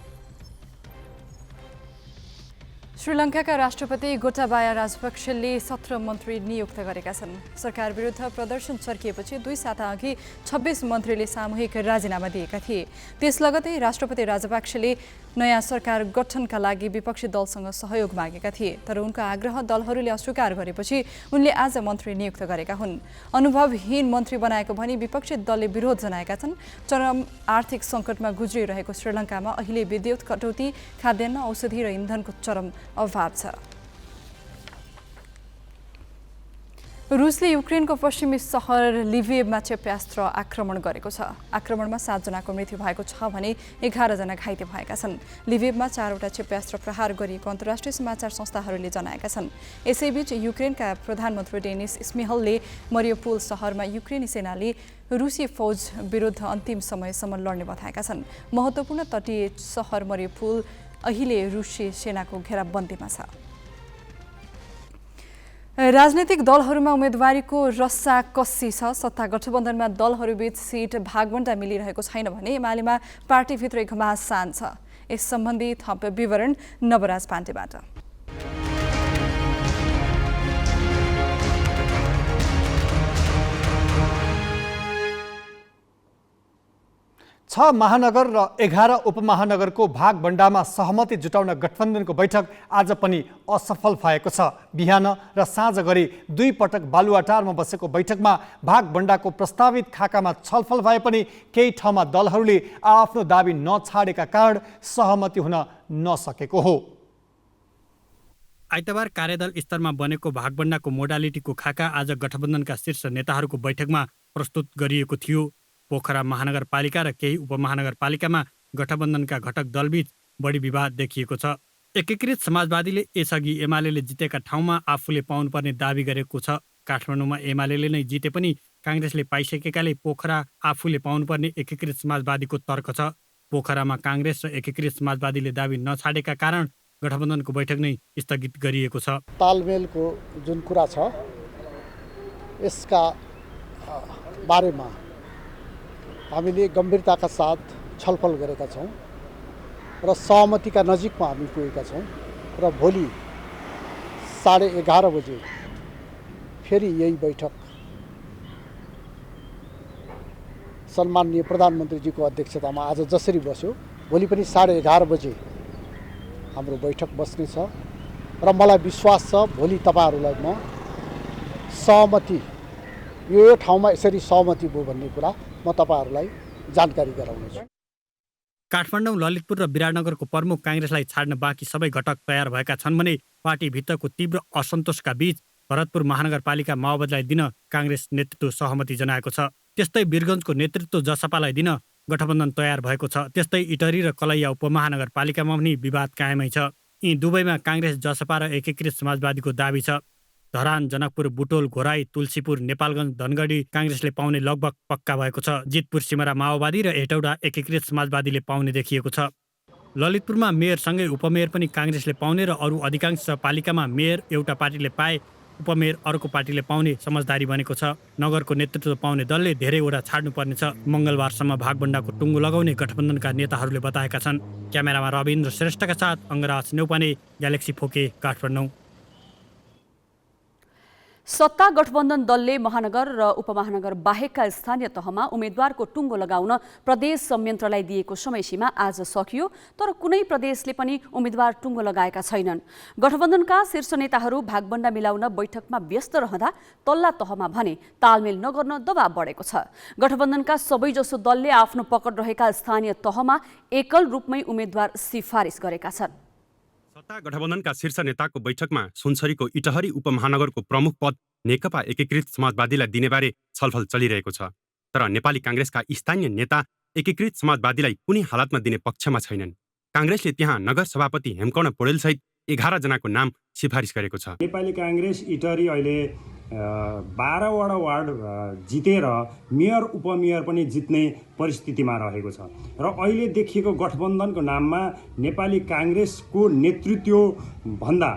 श्रीलङ्काका राष्ट्रपति गोटाबाया राजपक्षले 17 मन्त्री नियुक्त गरेका छन्। सरकार विरुद्ध प्रदर्शन चर्किएपछि 2 साता अघि 26 मन्त्रीले सामूहिक राजीनामा दिएका थिए। त्यस लगतै राष्ट्रपति राजपक्षले नयाँ सरकार गठनका लागि विपक्षी दलसँग सहयोग मागेका थिए, तर उनका आग्रह दलहरूले अस्वीकार गरेपछि उनले आज मन्त्री नियुक्त गरेका हुन्। अनुभवहीन मन्त्री बनाएको भनी विपक्षी दलले विरोध जनाएका छन्। चरम आर्थिक सङ्कटमा गुज्रिरहेको श्रीलङ्कामा अहिले विद्युत कटौती, खाद्यान्न, औषधि र इन्धनको चरम अभाव छ। रुसले युक्रेनको पश्चिमी सहर लिभिभमा क्षेप्यास्त्र आक्रमण गरेको छ। आक्रमणमा 7 जनाको मृत्यु भएको छ भने 11 जना घाइते भएका छन्। लिभिभमा 4वटा क्षेप्यास्त्र प्रहार गरिएको अन्तर्राष्ट्रिय समाचार संस्थाहरूले जनाएका छन्। यसैबीच युक्रेनका प्रधानमन्त्री डेनिस स्मिहलले मरियोपोल सहरमा युक्रेनी सेनाले रुसी फौज विरुद्ध अन्तिम समयसम्म लड्ने बताएका छन्। महत्त्वपूर्ण तटीय सहर मरियोपोल अहिले रुसी सेनाको घेराबन्दीमा छ। राजनीतिक दलहरूमा उम्मेदवारीको रस्साकस्सी छ। सत्ता गठबन्धनमा दलहरूबीच सिट भागवण्डा मिलिरहेको छैन भने एमालेमा पार्टीभित्रै घमासान छ। यस सम्बन्धी थप विवरण नवराज पाण्डेबाट। 6 महानगर र 11 उपमहानगरको भागबण्डामा सहमति जुटाउन गठबन्धनको बैठक आज पनि असफल भएको छ। बिहान र साँझ गरी 2 पटक बालुवाटारमा बसेको बैठकमा भागबण्डाको प्रस्तावित खाकामा छलफल भए पनि केही ठाउँमा दलहरूले आफ्नो दाबी नछाडेका कारण सहमति हुन नसकेको हो। आइतबार कार्यदल स्तरमा बनेको भागबण्डाको मोडालिटीको खाका आज गठबन्धनका शीर्ष नेताहरूको बैठकमा प्रस्तुत गरिएको थियो। पोखरा महानगरपालिका र केही उपमहानगरपालिकामा गठबन्धनका घटक दलबीच बढी विवाद देखिएको छ। एकीकृत समाजवादीले यसअघि एमाले जितेका ठाउँमा आफूले पाउनुपर्ने दावी गरेको छ। काठमाडौँमा एमाले नै जिते पनि काङ्ग्रेसले पाइसकेकाले पोखरा आफूले पाउनुपर्ने एकीकृत समाजवादीको तर्क छ। पोखरामा काङ्ग्रेस र एकीकृत समाजवादीले दावी नछाडेका कारण गठबन्धनको बैठक नै स्थगित गरिएको छ। तालमेलको जुन कुरा छ यसका बारेमा हामीले गम्भीरताका साथ छलफल गरेका छौँ र सहमतिका नजिकमा हामी पुगेका छौँ र भोलि 11:30 बजे फेरि यही बैठक सम्माननीय प्रधानमन्त्रीजीको अध्यक्षतामा आज जसरी बस्यो भोलि पनि 11:30 बजे हाम्रो बैठक बस्नेछ र मलाई विश्वास छ भोलि तपाईहरुलाई म सहमति यो ठाउँमा यसरी सहमति भयो भन्ने कुरा म तपाईहरुलाई जानकारी गराउनेछु। काठमाडौँ, ललितपुर र विराटनगरको प्रमुख काङ्ग्रेसलाई छाड्न बाँकी सबै घटक तयार भएका छन् भने पार्टीभित्रको तीव्र असन्तोषका बीच भरतपुर महानगरपालिका माओवादीलाई दिन काङ्ग्रेस नेतृत्व सहमति जनाएको छ। त्यस्तै वीरगञ्जको नेतृत्व जसपालाई दिन गठबन्धन तयार भएको छ। त्यस्तै इटरी र कलैया उपमहानगरपालिकामा पनि विवाद कायमै छ। यी दुवैमा काङ्ग्रेस, जसपा र एकीकृत समाजवादीको दाबी छ। धरान, जनकपुर, बुटोल, घोराई, तुलसीपुर, नेपालगञ्ज, धनगढी काङ्ग्रेसले पाउने लगभग पक्का भएको छ। जितपुर, सिमरा माओवादी र हेटौडा एकीकृत समाजवादीले पाउने देखिएको छ। ललितपुरमा मेयरसँगै उपमेयर पनि काङ्ग्रेसले पाउने र अरू अधिकांश पालिकामा मेयर एउटा पार्टीले पाए, उपमेयर अर्को पार्टीले पाउने समझदारी बनेको छ। नगरको नेतृत्व पाउने दलले धेरैवटा छाड्नुपर्नेछ। मङ्गलबारसम्म भागबण्डाको टुङ्गो लगाउने गठबन्धनका नेताहरूले बताएका छन्। क्यामेरामा रविन्द्र श्रेष्ठका साथ अङ्गराज नेउपाने, ग्यालेक्सी फोके, काठमाडौँ। सत्ता गठबन्धन दलले महानगर र उपमहानगर बाहेकका स्थानीय तहमा उम्मेद्वारको टुङ्गो लगाउन प्रदेश संयन्त्रलाई दिएको समयसीमा आज सकियो, तर कुनै प्रदेशले पनि उम्मेद्वार टुङ्गो लगाएका छैनन्। गठबन्धनका शीर्ष नेताहरू भागबण्डा मिलाउन बैठकमा व्यस्त रहँदा तल्ला तहमा भने तालमेल नगर्न दबाव बढेको छ। गठबन्धनका सबैजसो दलले आफ्नो पकड रहेका स्थानीय तहमा एकल रूपमै उम्मेद्वार सिफारिस गरेका छन्। सत्ता गठबन्धनका शीर्ष नेताको बैठकमा सुनसरीको इटहरी उपमहानगरको प्रमुख पद नेकपा एकीकृत समाजवादीलाई दिनेबारे छलफल चलिरहेको छ। तर नेपाली काङ्ग्रेसका स्थानीय नेता एकीकृत समाजवादीलाई कुनै हालतमा दिने पक्षमा छैनन्। काङ्ग्रेसले त्यहाँ नगर सभापति हेमकर्ण पौडेलसहित 11 जनाको नाम सिफारिस गरेको छ। नेपाली काङ्ग्रेस इटरी अहिले 12वटा वार्ड जितेर मेयर उपमेयर पनि जित्ने परिस्थितिमा रहेको छ र अहिले देखिएको गठबन्धनको नाममा नेपाली काङ्ग्रेसको नेतृत्व भन्दा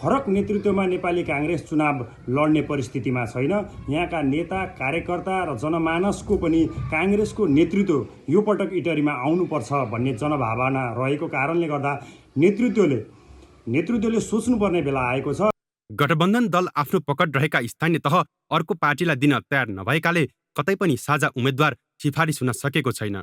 फरक नेतृत्वमा नेपाली काङ्ग्रेस चुनाव लड्ने परिस्थितिमा छैन। यहाँका नेता कार्यकर्ता र जनमानसको पनि काङ्ग्रेसको नेतृत्व यो पटक इटरीमा आउनुपर्छ भन्ने जनभावना रहेको कारणले गर्दा नेतृत्वले सोच्नुपर्ने बेला आएको छ। गठबन्धन दल आफ्नो पकड रहेका स्थानीय तह अर्को पार्टीलाई दिन तयार नभएकाले कतै पनि साझा उम्मेद्वार सिफारिस हुन सकेको छैन।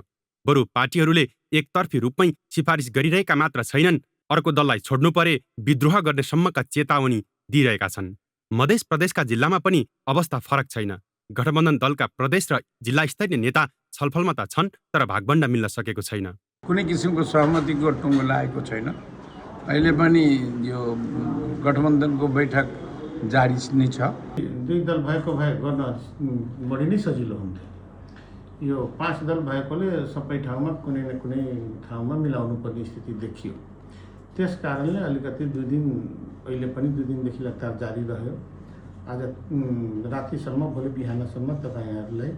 बरु पार्टीहरूले एकतर्फी रूपमै सिफारिस गरिरहेका मात्र छैनन्, अर्को दललाई छोड्नु परे विद्रोह गर्ने सम्मका चेतावनी दिइरहेका छन्। मध्य प्रदेशका जिल्लामा पनि अवस्था फरक छैन। गठबन्धन दलका प्रदेश र जिल्ला स्तरीय नेता छलफलमा त छन्, तर भागबण्डा मिल्न सकेको छैन। कुनै किसिमको सहमतिको टुङ्गो लागेको छैन। अहिले पनि यो गठबन्धनको बैठक जारी नै छ। दुई दल भएको भए गर्न बढी नै सजिलो हुन्थ्यो। यो 5 दल भएकोले सबै ठाउँमा कुनै न कुनै ठाउँमा मिलाउनु पर्ने स्थिति देखियो। त्यस कारणले अलिकति 2 दिन अहिले पनि 2 दिनदेखि लगातार जारी रह्यो। आज रातिसम्म भोलि बिहानसम्म तपाईँहरूलाई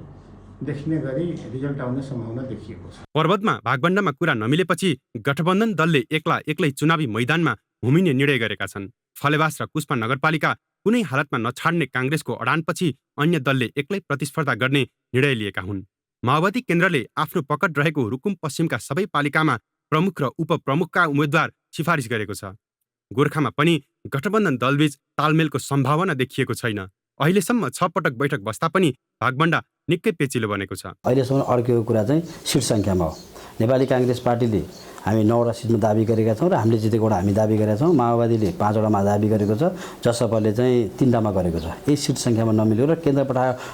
देखिने गरी रिजल्ट आउने सम्भावना देखिएको छ। पर्वतमा भागबण्डामा कुरा नमिलेपछि गठबन्धन दलले एक्लै चुनावी मैदानमा हुमिने निर्णय गरेका छन्। फलेवास र कुस्मा नगरपालिका कुनै हालतमा नछाड्ने काङ्ग्रेसको अडानपछि अन्य दलले एक्लै प्रतिस्पर्धा गर्ने निर्णय लिएका हुन्। माओवादी केन्द्रले आफ्नो पकड रहेको रुकुम पश्चिमका सबै पालिकामा प्रमुख र उपप्रमुखका उम्मेद्वार सिफारिस गरेको छ। गोर्खामा पनि गठबन्धन दलबीच तालमेलको सम्भावना देखिएको छैन। अहिलेसम्म 6 पटक बैठक बस्दा पनि भागबण्डा निकै पेचिलो बनेको छ। अहिलेसम्म अड्केको कुरा चाहिँ सिट सङ्ख्यामा हो। नेपाली काङ्ग्रेस पार्टीले हामी 9वटा सिटमा दाबी गरेका छौँ र हामीले जितेकोवटा हामी दाबी गरेका छौँ। माओवादीले 5वटामा दाबी गरेको छ, जसपाले चाहिँ 3वटामा गरेको छ। यही सिट सङ्ख्यामा नमिलेको र केन्द्र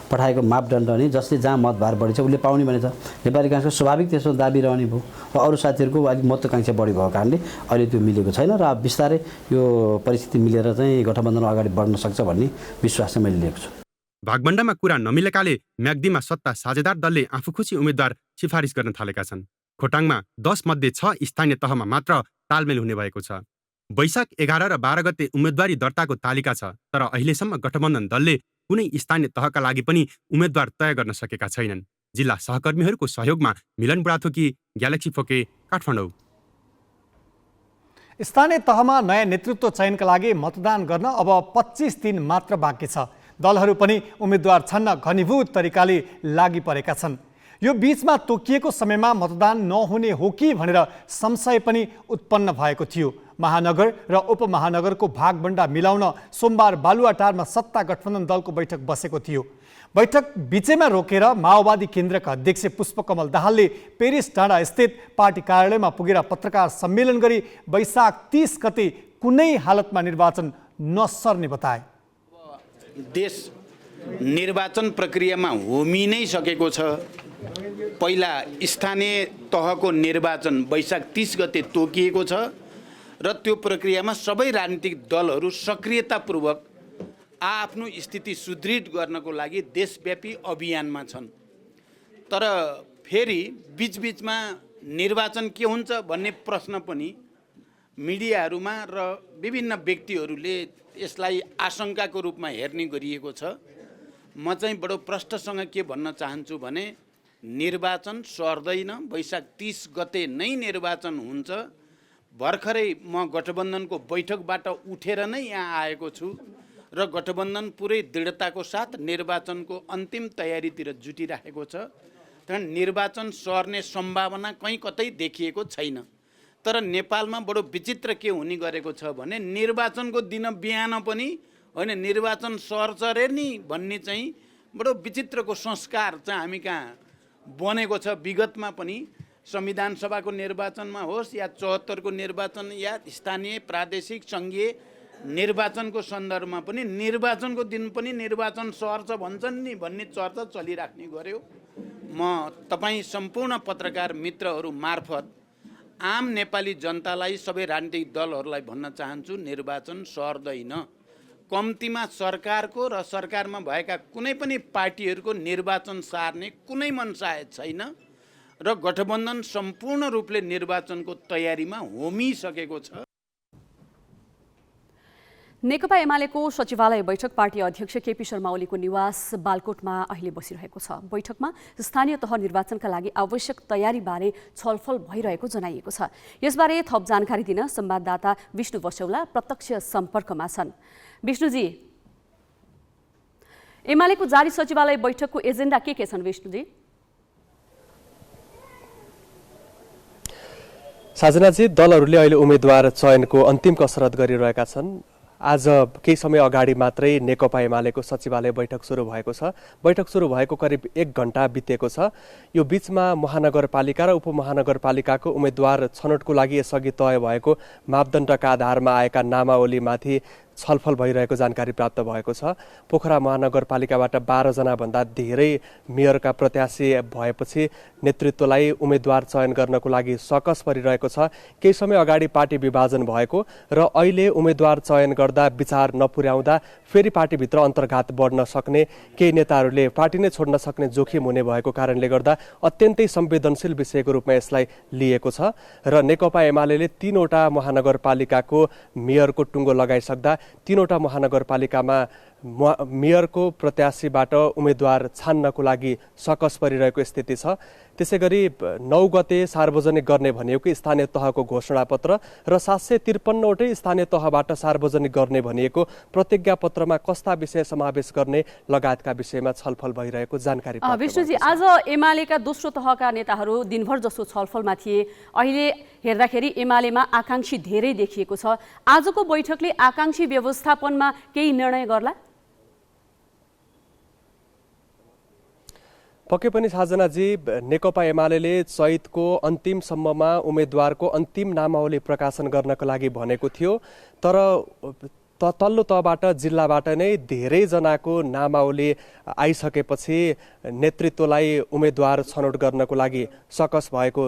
पठाएको मापदण्ड नि जसले जहाँ मतभार बढी छ उसले पाउने भने छ। नेपाली काङ्ग्रेसको स्वाभाविक त्यसो दाबी रहने भयो। अरू साथीहरूको अलिक महत्त्वाकांक्षा बढी भएको कारणले अहिले त्यो मिलेको छैन र बिस्तारै यो परिस्थिति मिलेर चाहिँ गठबन्धन अगाडि बढ्न सक्छ भन्ने विश्वास चाहिँ मैले लिएको छु। भागबण्डामा कुरा नमिलेकाले म्याग्दीमा सत्ता साझेदार दलले आफूखुसी उम्मेद्वार सिफारिस गर्न थालेका छन्। खोटाङमा 10 मध्ये 6 स्थानीय तहमा मात्र तालमेल हुने भएको छ। वैशाख 11 र 12 गते उम्मेदवारी दर्ताको तालिका छ, तर अहिलेसम्म गठबन्धन दलले कुनै स्थानीय तहका लागि पनि उम्मेद्वार तय गर्न सकेका छैनन्। जिल्ला सहकर्मीहरूको सहयोगमा मिलन बुढाथोकी, ग्यालेक्सी फोके, काठमाडौँ। स्थानीय तहमा नयाँ नेतृत्व चयनका लागि मतदान गर्न अब 25 दिन मात्र बाँकी छ। दलहरू पनि उम्मेद्वार छन्न घनीभूत तरिकाले लागि परेका छन्। यो बीचमा तोकिएको समयमा मतदान नहुने हो कि भनेर संशय पनि उत्पन्न भएको थियो। महानगर र उपमहानगरको भागबण्डा मिलाउन सोमबार बालुवाटारमा सत्ता गठबन्धन दलको बैठक बसेको थियो। बैठक बीचैमा रोकेर माओवादी केन्द्रका अध्यक्ष पुष्पकमल दाहालले पेरिस डाँडा स्थित पार्टी कार्यालयमा पुगेर पत्रकार सम्मेलन गरी वैशाख 30 गते कुनै हालतमा निर्वाचन नसर्ने बताए। देश निर्वाचन प्रक्रियामा होमिनै सकेको छ। पहिला स्थानीय तहको निर्वाचन वैशाख 30 गते तोकिएको छ र त्यो प्रक्रियामा सबै राजनीतिक दलहरू सक्रियतापूर्वक आफ्नो स्थिति सुदृढ गर्नको लागि देशव्यापी अभियानमा छन्। तर फेरि बीचबीचमा निर्वाचन के हुन्छ भन्ने प्रश्न पनि मिडियाहरूमा र विभिन्न व्यक्तिहरूले यसलाई आशंकाको रूपमा हेर्ने गरिएको छ। म चाहिँ बडो प्रष्टसँग के भन्न चाहन्छु भने निर्वाचन सर्दैन, वैशाख 30 गते नै निर्वाचन हुन्छ। भर्खरै म गठबन्धनको बैठकबाट उठेर नै यहाँ आएको छु र गठबन्धन पुरै दृढताको साथ निर्वाचनको अन्तिम तयारीतिर जुटिरहेको छ। तर निर्वाचन सर्ने सम्भावना कहीँ कतै देखिएको छैन। तर नेपालमा बडो विचित्र के हुने गरेको छ भने निर्वाचनको दिन बिहान पनि होइन निर्वाचन सर्छ रे नि भन्ने चाहिँ बडो विचित्रको संस्कार चाहिँ हामी कहाँ बनेको छ। विगतमा पनि संविधान सभाको निर्वाचनमा होस् या 74 को निर्वाचन या स्थानीय प्रादेशिक सङ्घीय निर्वाचनको सन्दर्भमा पनि निर्वाचनको दिन पनि निर्वाचन सर्छ भन्छन् नि भन्ने चर्चा चलिराख्ने गर्यो। म तपाईँ सम्पूर्ण पत्रकार मित्रहरू मार्फत आम नेपाली जनतालाई सबै राजनीतिक दलहरूलाई भन्न चाहन्छु निर्वाचन सर्दैन। कम्तीमा सरकारको र सरकारमा भएका कुनै पनि पार्टीहरूको निर्वाचन सार्ने कुनै मनसायत छैन र गठबन्धन सम्पूर्ण रूपले निर्वाचनको तयारीमा होमिसकेको छ। नेकपा एमालेको सचिवालय बैठक पार्टी अध्यक्ष केपी शर्मा ओलीको निवास बालकोटमा अहिले बसिरहेको छ। बैठकमा स्थानीय तह निर्वाचनका लागि आवश्यक तयारीबारे छलफल भइरहेको जनाइएको छ। यसबारे थप जानकारी दिन संवाददाता विष्णु बस्यौला प्रत्यक्ष सम्पर्कमा छन्। विष्णुजी, एमालेको जारी सचिवालय बैठकको एजेन्डा के छन् विष्णुजी? साजनाजी, दलहरूले अहिले उम्मेदवार चयनको अन्तिम कसरत गरिरहेका छन्। आज केही समय अगाडि मात्रै नेकपा एमालेको सचिवालय बैठक सुरु भएको छ। बैठक सुरु भएको करिब 1 घण्टा बितेको छ। यो बीचमा महानगरपालिका र उपमहानगरपालिकाको उम्मेदवार छनौटको लागि यसअघि तय भएको मापदण्डका आधारमा आएका नामावलीमाथि छलफल भइरहेको जानकारी प्राप्त भएको छ। पोखरा महानगरपालिकाबाट 12 जनाभन्दा धेरै मेयरका प्रत्याशी भएपछि नेतृत्वलाई उम्मेदवार चयन गर्नको लागि सकस परिरहेको छ। केही समय अगाडि पार्टी विभाजन भएको र अहिले उम्मेदवार चयन गर्दा विचार नपुर्याउँदा फेरि पार्टीभित्र अन्तर्घात बढ्न सक्ने, केही नेताहरूले पार्टी नै छोड्न सक्ने जोखिम हुने भएको कारणले गर्दा अत्यन्तै संवेदनशील विषयको रूपमा यसलाई लिएको छ र नेकपा एमालेले 3 वटा महानगरपालिकाको मेयरको टुङ्गो लगाइसक्दा 3 वटा महानगरपालिकामा मेयरको प्रत्याशीबाट उम्मेदवार छान्नको लागि सकस परिरहेको स्थिति छ। त्यसैगरी 9 गते सार्वजनिक गर्ने भनिएको स्थानीय तहको घोषणापत्र र 753 वटै स्थानीय तहबाट सार्वजनिक गर्ने भनिएको प्रतिज्ञा पत्रमा कस्ता विषय समावेश गर्ने लगायतका विषयमा छलफल भइरहेको जानकारी प्राप्त भएको छ। विष्णुजी, आज एमालेका दोस्रो तहका नेताहरू दिनभर जसो छलफलमा थिए। अहिले हेर्दाखेरि एमालेमा आकांक्षी धेरै देखिएको छ। आजको बैठकले आकांक्षी व्यवस्थापनमा केही निर्णय गर्ला? पक्कै पनि साजनाजी, नेकपा एमालेले चैतको अन्तिमसम्ममा उम्मेदवारको अन्तिम नामावली प्रकाशन गर्नको लागि भनेको थियो, तर तल्लो तहबाट जिल्लाबाट नै धेरैजनाको नामावली आइसकेपछि नेतृत्वलाई उम्मेदवार छनौट गर्नको लागि सकस भएको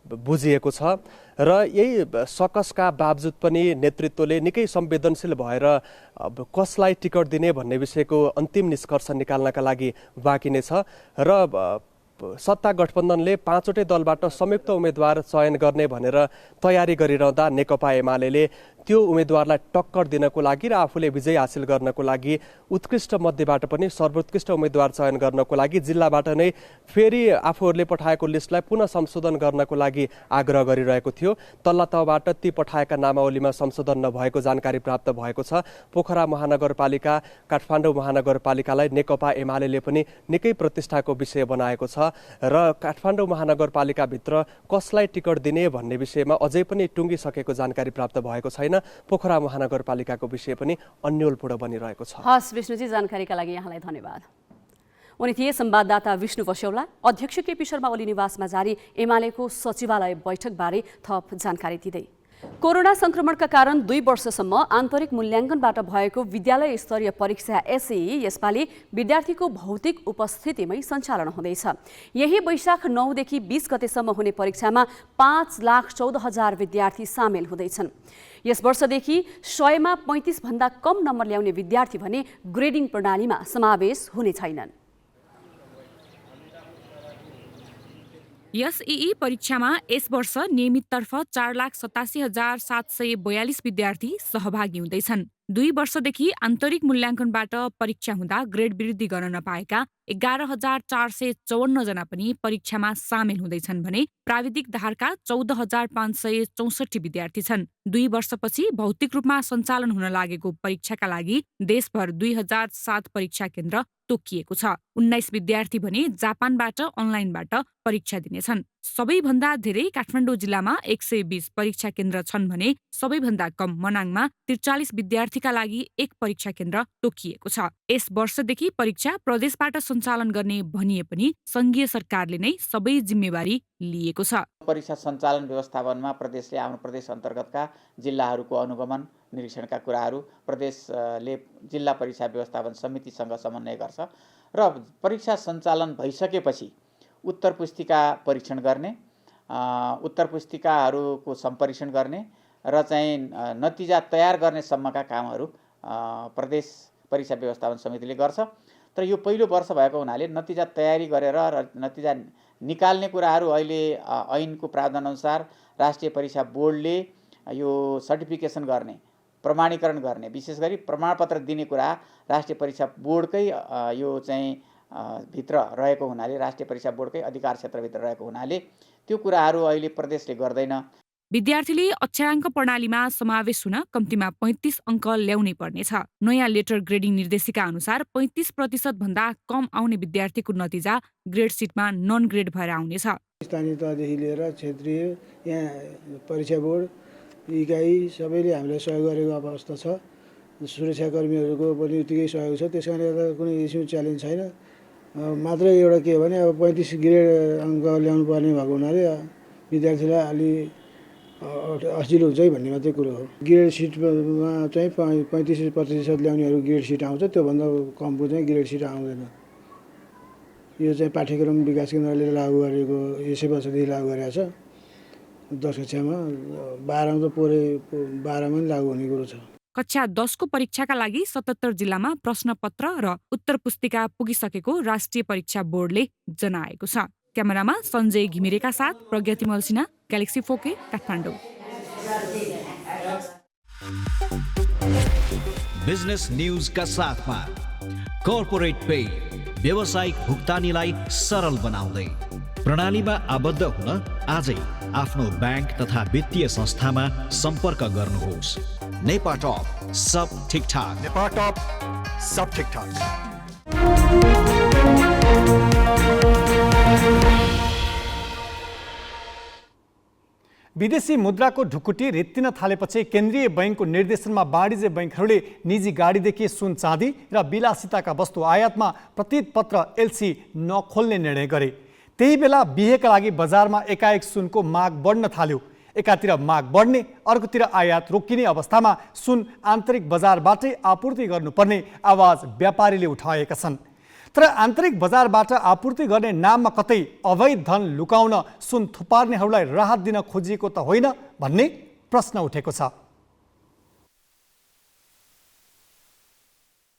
बुझिएको छ र यही सकसका बावजुद पनि नेतृत्वले निकै संवेदनशील भएर कसलाई टिकट दिने भन्ने विषयको अन्तिम निष्कर्ष निकाल्नका लागि बाँकी नै छ र सत्ता गठबन्धनले 5 वटै दलबाट संयुक्त उम्मेदवार चयन गर्ने भनेर तयारी गरिरहँदा नेकपा एमालेले त्यो उम्मेदवारलाई टक्कर दिनको लागि र आफूले विजय हासिल गर्नको लागि उत्कृष्ट मध्येबाट पनि सर्वोत्कृष्ट उम्मेदवार चयन गर्नको लागि जिल्लाबाट नै फेरि आफूहरूले पठाएको लिस्टलाई पुनः संशोधन गर्नको लागि आग्रह गरिरहेको थियो। तल्ला तहबाट ती पठाएका नामावलीमा संशोधन नभएको जानकारी प्राप्त भएको छ। पोखरा महानगरपालिका, काठमाडौँ महानगरपालिकालाई नेकपा एमालेले पनि निकै प्रतिष्ठाको विषय बनाएको छ र काठमाडौँ महानगरपालिकाभित्र कसलाई टिकट दिने भन्ने विषयमा अझै पनि टुङ्गिसकेको जानकारी प्राप्त भएको छैन। पोखरा महानगरपालिकाको विषय पनि अन्योलपूर्ण बनिरहेको छ। हस् विष्णुजी, जानकारीका लागि यहाँलाई धन्यवाद। उनी थिए संवाददाता विष्णु बस्यौला। अध्यक्ष केपी शर्मा ओली निवासमा जारी एमालेको सचिवालय बैठकबारे थप जानकारी दिँदै कोरोना संक्रमणका कारण 2 वर्षसम्म आन्तरिक मूल्याङ्कनबाट भएको विद्यालय स्तरीय परीक्षा एसई यसपालि विद्यार्थीको भौतिक उपस्थितिमै सञ्चालन हुँदैछ। यही वैशाख 9 देखि 20 गतेसम्म हुने परीक्षामा 5,14,000 विद्यार्थी सामेल हुँदैछन्। यस वर्षदेखि 100मा 35 भन्दा कम नम्बर ल्याउने विद्यार्थी भने ग्रेडिङ प्रणालीमा समावेश हुने छैनन्। एसई परीक्षामा यस वर्ष नियमिततर्फ 4,87,742 विद्यार्थी सहभागी हुँदैछन्। 2 वर्षदेखि आन्तरिक मूल्याङ्कनबाट परीक्षा हुँदा ग्रेड वृद्धि गर्न नपाएका 11,454 जना पनि परीक्षामा सामेल हुँदैछन् भने प्राविधिक धारका 14,564 विद्यार्थी छन्। 2 वर्षपछि भौतिक रूपमा सञ्चालन हुन लागेको परीक्षाका लागि देशभर 2007 परीक्षा केन्द्र तोकिएको छ। 19 विद्यार्थी भने जापानबाट अनलाइनबाट परीक्षा दिनेछन्। सबैभन्दा धेरै काठमाडौँ जिल्लामा 120 परीक्षा केन्द्र छन् भने सबैभन्दा कम मनाङमा 43 विद्यार्थीका लागि 1 परीक्षा केन्द्र तोकिएको छ। यस वर्षदेखि परीक्षा प्रदेशबाट सञ्चालन गर्ने भनिए पनि संघीय सरकारले नै सबै जिम्मेवारी लिएको छ। परीक्षा सञ्चालन व्यवस्थापनमा प्रदेशले आफ्नो प्रदेश अन्तर्गतका जिल्लाहरूको अनुगमन निरीक्षणका कुराहरू प्रदेशले जिल्ला परीक्षा व्यवस्थापन समितिसँग समन्वय गर्छ र परीक्षा सञ्चालन भइसकेपछि उत्तर पुस्तिका परीक्षण गर्ने, उत्तर पुस्तिकाहरूको सम्परीक्षण गर्ने र चाहिँ नतिजा तयार गर्ने सम्मका कामहरू प्रदेश परीक्षा व्यवस्थापन समितिले गर्छ। तर यो पहिलो वर्ष भएको हुनाले नतिजा तयारी गरेर र नतिजा निकाल्ने कुराहरू अहिले ऐनको प्रावधानअनुसार राष्ट्रिय परीक्षा बोर्डले यो सर्टिफिकेसन गर्ने, प्रमाणीकरण गर्ने, विशेष गरी प्रमाणपत्र दिने कुरा राष्ट्रिय परीक्षा बोर्डकै यो चाहिँ भित्र रहेको हुनाले, राष्ट्रिय परीक्षा बोर्डकै अधिकार क्षेत्रभित्र रहेको हुनाले त्यो कुराहरू अहिले प्रदेशले गर्दैन। विद्यार्थीले अक्षराङ्क प्रणालीमा समावेश हुन कम्तीमा 35 अङ्क ल्याउनै पर्नेछ। नयाँ लेटर ग्रेडिङ निर्देशिका अनुसार 35% भन्दा कम आउने विद्यार्थीको नतिजा ग्रेड सिटमा नन ग्रेड भएर आउनेछ। स्थानीय तहदेखि लिएर क्षेत्रीय यहाँ परीक्षा बोर्ड इकाइ सबैले हामीलाई सहयोग गरेको अवस्था छ। सुरक्षाकर्मीहरूको पनि उत्तिकै सहयोग छ। त्यस कारणले गर्दा कुनै इस्यु च्यालेन्ज छैन। मात्रै एउटा के भने अब 35 ग्रेड अङ्क ल्याउनु पर्ने भएको हुनाले विद्यार्थीलाई अलि असिलो हुन्छ है भन्ने मात्रै कुरो हो। ग्रेड सिटमा चाहिँ 35% ल्याउनेहरू ग्रेड सिट आउँछ, त्योभन्दा कमको चाहिँ ग्रेड सिट आउँदैन। यो चाहिँ पाठ्यक्रम विकास केन्द्रले लागू गरेको यसै वर्षदेखि लागू गरेको छ। 10 कक्षामा 12 त पुरै 12 मा पनि लागू हुने कुरो छ। कक्षा 10 को परीक्षाका लागि 77 जिल्लामा प्रश्नपत्र र उत्तर पुस्तिका पुगिसकेको राष्ट्रिय परीक्षा बोर्डले जनाएको छ। क्यामेरामा सञ्जय घिमिरेका साथ Pragya Timal Sinha, Galaxy 4K, Kathmandu. Business न्यूजका साथमा कर्पोरेट पे व्यावसायिक भुक्तानीलाई सरल बनाउँदै प्रणालीमा आबद्ध हुन आजै आफ्नो ब्याङ्क तथा वित्तीय संस्थामा सम्पर्क गर्नुहोस्। नेपाटप सब ठिकठाक। नेपाटप सब ठिकठाक। विदेशी मुद्राको ढुकुटी रित्तिन थालेपछि केन्द्रीय बैंकको निर्देशनमा वाणिज्य बैंकहरूले निजी गाडीदेखि सुन चाँदी र विलासिताका वस्तु आयातमा प्रतिपत्र एलसी नखोल्ने निर्णय गरे। त्यही बेला बिहेका लागि बजारमा एकाएक सुनको माग बढ्न थाल्यो। एकातिर माग बढ्ने, अर्कोतिर आयात रोकिने अवस्थामा सुन आन्तरिक बजारबाटै आपूर्ति गर्नुपर्ने आवाज व्यापारीले उठाएका छन्। तर आन्तरिक बजारबाट आपूर्ति गर्ने नाममा कतै अवैध धन लुकाउन सुन थुपार्नेहरूलाई राहत दिन खोजिएको त होइन भन्ने प्रश्न उठेको छ।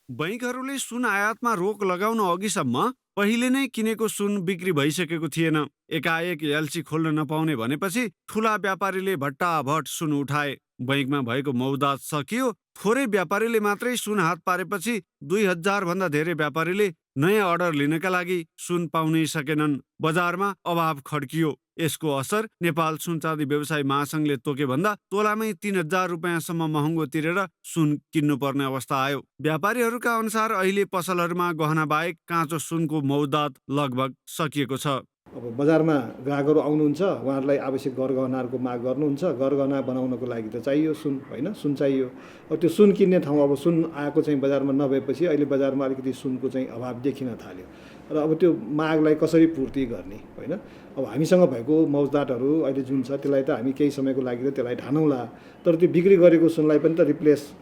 बैंकहरूले सुन आयातमा रोक लगाउन अघिसम्म पहिले नै किनेको सुन बिक्री भइसकेको थिएन। एकाएक एलसी खोल्न नपाउने भनेपछि ठुला व्यापारीले भट्टाभट सुन उठाए। बैंकमा भएको मौदात सकियो। थोरै व्यापारीले मात्रै सुन हात पारेपछि 2000 भन्दा धेरै व्यापारीले नयाँ अर्डर लिनका लागि सुन पाउनै सकेनन्। बजारमा अभाव खड्कियो। यसको असर नेपाल सुनचाँदी व्यवसाय महासंघले तोके भन्दा तोलामै 3000 रुपियाँसम्म महँगो तिरेर सुन किन्नुपर्ने अवस्था आयो। व्यापारीहरूका अनुसार अहिले पसलहरूमा गहना बाहेक काँचो सुनको मौदात लगभग सकिएको छ। अब बजारमा ग्राहकहरू आउनुहुन्छ, उहाँहरूलाई आवश्यक गरगहनाहरूको माग गर्नुहुन्छ। गरगहना बनाउनको लागि त चाहियो सुन, होइन? सुन चाहियो। अब त्यो सुन किन्ने ठाउँ अब सुन आएको चाहिँ बजारमा नभएपछि अहिले बजारमा अलिकति सुनको चाहिँ अभाव देखिन थाल्यो। र अब त्यो मागलाई कसरी पूर्ति गर्ने, होइन? अब हामीसँग भएको मौजदातहरू अहिले जुन छ त्यसलाई त हामी केही समयको लागि त त्यसलाई ढानौँला। तर त्यो बिक्री गरेको सुनलाई पनि त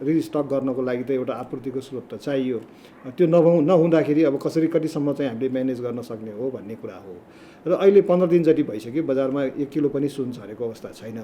रिस्टक गर्नको लागि त एउटा आपूर्तिको स्रोत त चाहियो। त्यो नहुँदाखेरि अब कसरी कतिसम्म चाहिँ हामीले म्यानेज गर्न सक्ने हो भन्ने कुरा हो। र अहिले 15 दिन जति भइसक्यो बजारमा 1 किलो पनि सुन झरेको अवस्था छैन।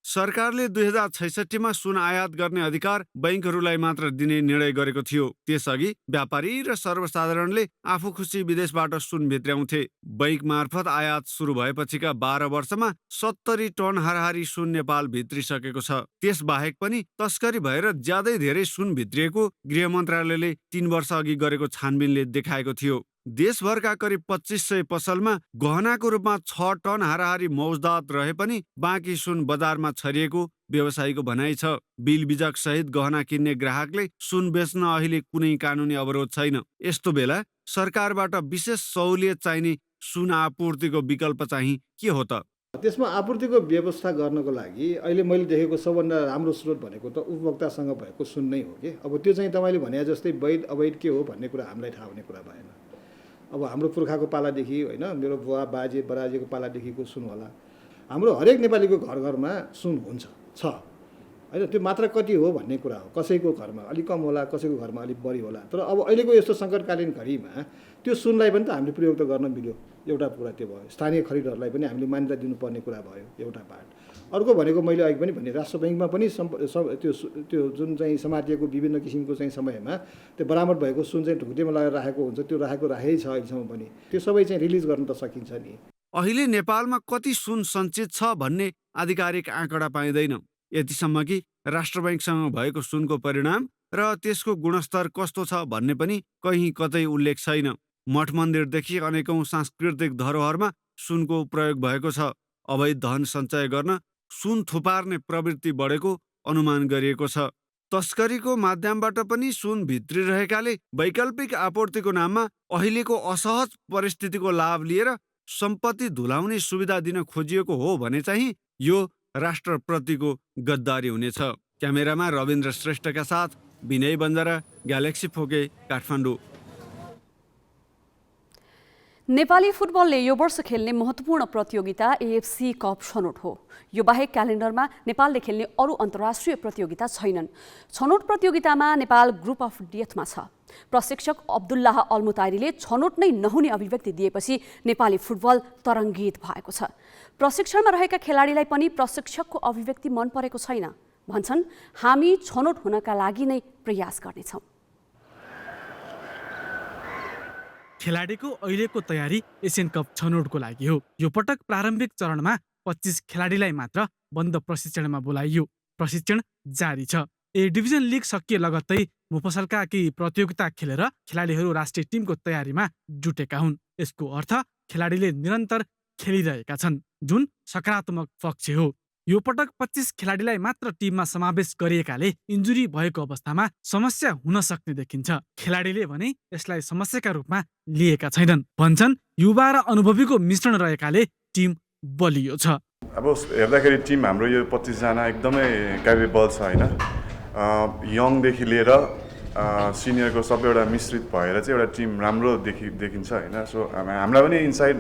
सरकारले 2066 मा सुन आयात गर्ने अधिकार बैंकहरूलाई मात्र दिने निर्णय गरेको थियो। त्यसअघि व्यापारी र सर्वसाधारणले आफू खुसी विदेशबाट सुन भित्र्याउँथे। बैंक मार्फत आयात सुरु भएपछिका 12 वर्षमा 70 टन हाराहारी सुन नेपाल भित्रिसकेको छ। त्यसबाहेक पनि तस्करी भएर ज्यादै धेरै सुन भित्रिएको गृह मन्त्रालयले 3 वर्ष अघि गरेको छानबिनले देखाएको थियो। देशभरका करिब 2500 पसलमा गहनाको रूपमा 6 टन हाराहारी मौजदात रहे पनि बाँकी सुन बजारमा छरिएको व्यवसायीको भनाइ छ। बिल बिजक सहित गहना किन्ने ग्राहकले सुन बेच्न अहिले कुनै कानुनी अवरोध छैन। यस्तो बेला सरकारबाट विशेष सहुलियत चाहिने सुन आपूर्तिको विकल्प चाहिँ के हो त? त्यसमा आपूर्तिको व्यवस्था गर्नको लागि अहिले मैले देखेको सबभन्दा राम्रो स्रोत भनेको त उपभोक्तासँग भएको सुन नै हो कि। अब त्यो चाहिँ तपाईँले भने जस्तै वैध अवैध के हो भन्ने कुरा हामीलाई थाहा हुने कुरा भएन। अब हाम्रो पुर्खाको पालादेखि, होइन, मेरो बुवा बाजे बराजेको पालादेखिको सुन होला। हाम्रो हरेक नेपालीको घर घरमा सुन हुन्छ, छ, होइन? त्यो मात्र कति हो भन्ने कुरा हो। कसैको घरमा अलिक कम होला, कसैको घरमा अलिक बढी होला। तर अब अहिलेको यस्तो सङ्कटकालीन घडीमा त्यो सुनलाई पनि त हामीले प्रयोग त गर्न मिल्यो। एउटा कुरा त्यो भयो। स्थानीय खरिदहरूलाई पनि हामीले मान्यता दिनुपर्ने कुरा भयो, एउटा पार्ट। अर्को भनेको मैले अघि पनि भने राष्ट्र बैङ्कमा पनि त्यो जुन चाहिँ समातिएको विभिन्न किसिमको चाहिँ समयमा त्यो बरामद भएको सुन चाहिँ ढुकुटीमा लगाएर राखेको हुन्छ, त्यो राखेकै छ अहिलेसम्म पनि। त्यो सबै चाहिँ रिलिज गर्न त सकिन्छ नि। अहिले नेपालमा कति सुन सञ्चित छ भन्ने आधिकारिक आँकडा पाइँदैन, यतिसम्म कि राष्ट्र बैङ्कसँग भएको सुनको परिणाम र त्यसको गुणस्तर कस्तो छ भन्ने पनि कहीँ कतै उल्लेख छैन। मठ मन्दिरदेखि अनेकौं सांस्कृतिक धरोहरमा सुनको प्रयोग भएको छ। अवैध धन सञ्चय गर्न सुन थुपार्ने प्रवृत्ति बढेको अनुमान गरिएको छ। तस्करीको माध्यमबाट पनि सुन भित्रिरहेकाले वैकल्पिक आपूर्तिको नाममा अहिलेको असहज परिस्थितिको लाभ लिएर सम्पत्ति धुलाउने सुविधा दिन खोजिएको हो भने चाहिँ यो राष्ट्रप्रतिको गद्दारी हुनेछ। क्यामेरामा रविन्द्र श्रेष्ठका साथ विनय बन्जारा, ग्यालेक्सी फोके, काठमाडौँ। नेपाली फुटबलले यो वर्ष खेल्ने महत्त्वपूर्ण प्रतियोगिता एएफसी कप छनौट हो। यो बाहेक क्यालेन्डरमा नेपालले खेल्ने अरू अन्तर्राष्ट्रिय प्रतियोगिता छैनन्। छनौट प्रतियोगितामा नेपाल ग्रुप अफ डेथमा छ। प्रशिक्षक अब्दुल्लाह अल्मुतारीले छनौट नै नहुने अभिव्यक्ति दिएपछि नेपाली फुटबल तरङ्गित भएको छ। प्रशिक्षणमा रहेका खेलाडीलाई पनि प्रशिक्षकको अभिव्यक्ति मन परेको छैन। भन्छन्, हामी छनौट हुनका लागि नै प्रयास गर्नेछौँ। खेलाडीको अहिलेको तयारी एसियन कप छनौटको लागि हो। यो पटक प्रारम्भिक चरणमा 25 खेलाडीलाई मात्र बन्द प्रशिक्षणमा बोलाइयो। प्रशिक्षण जारी छ। ए डिभिजन लिग सकिए लगत्तै मुफसलका केही प्रतियोगिता खेलेर खेलाडीहरू राष्ट्रिय टिमको तयारीमा जुटेका हुन्। यसको अर्थ खेलाडीले निरन्तर खेलिरहेका छन्, जुन सकारात्मक पक्ष हो। यो पटक 25 खेलाडीलाई मात्र टिममा समावेश गरिएकाले इन्जुरी भएको अवस्थामा समस्या हुन सक्ने देखिन्छ। खेलाडीले भने यसलाई समस्याका रूपमा लिएका छैनन्। भन्छन्, युवा र अनुभवीको मिश्रण रहेकाले टिम बलियो छ। अब हेर्दाखेरि टिम हाम्रो यो 25 जना एकदमै क्यापेबल छ हैन। यङदेखि लिएर सिनियरको सबै एउटा मिश्रित भएर चाहिँ एउटा टिम राम्रो देखिन्छ हैन। सो हामीलाई पनि इनसाइड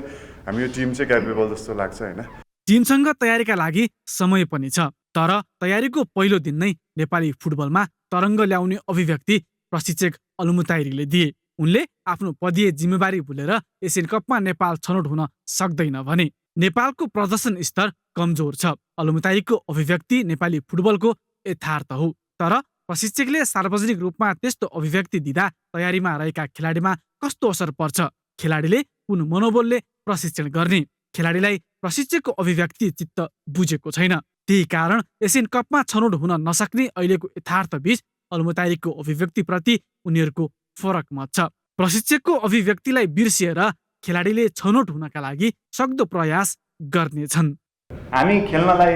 हामी यो टिम चाहिँ क्यापेबल जस्तो लाग्छ हैन। टिमसँग तयारीका लागि समय पनि छ, तर तयारीको पहिलो दिन नै नेपाली फुटबलमा तरङ्ग ल्याउने अभिव्यक्ति प्रशिक्षक अलमुताइरीले दिए। उनले आफ्नो पदीय जिम्मेवारी भुलेर एसियन कपमा नेपाल छनौट हुन सक्दैन भने। नेपालको प्रदर्शन स्तर कमजोर छ। अलमुताइरीको अभिव्यक्ति नेपाली फुटबलको यथार्थ हो, तर प्रशिक्षकले सार्वजनिक रूपमा त्यस्तो अभिव्यक्ति दिँदा तयारीमा रहेका खेलाडीमा कस्तो असर पर्छ? खेलाडीले कुन मनोबलले प्रशिक्षण गर्ने? खेलाडीलाई प्रशिक्षकको अभिव्यक्ति चित्त बुझेको छैन। त्यही कारण एसियन कपमा छनौट हुन नसक्ने अहिलेको यथार्थ बीच अलमुताइरीको अभिव्यक्तिप्रति उनीहरूको फरक मत छ। प्रशिक्षकको अभिव्यक्तिलाई बिर्सिएर खेलाडीले छनौट हुनका लागि सक्दो प्रयास गर्नेछन्। हामी खेल्नलाई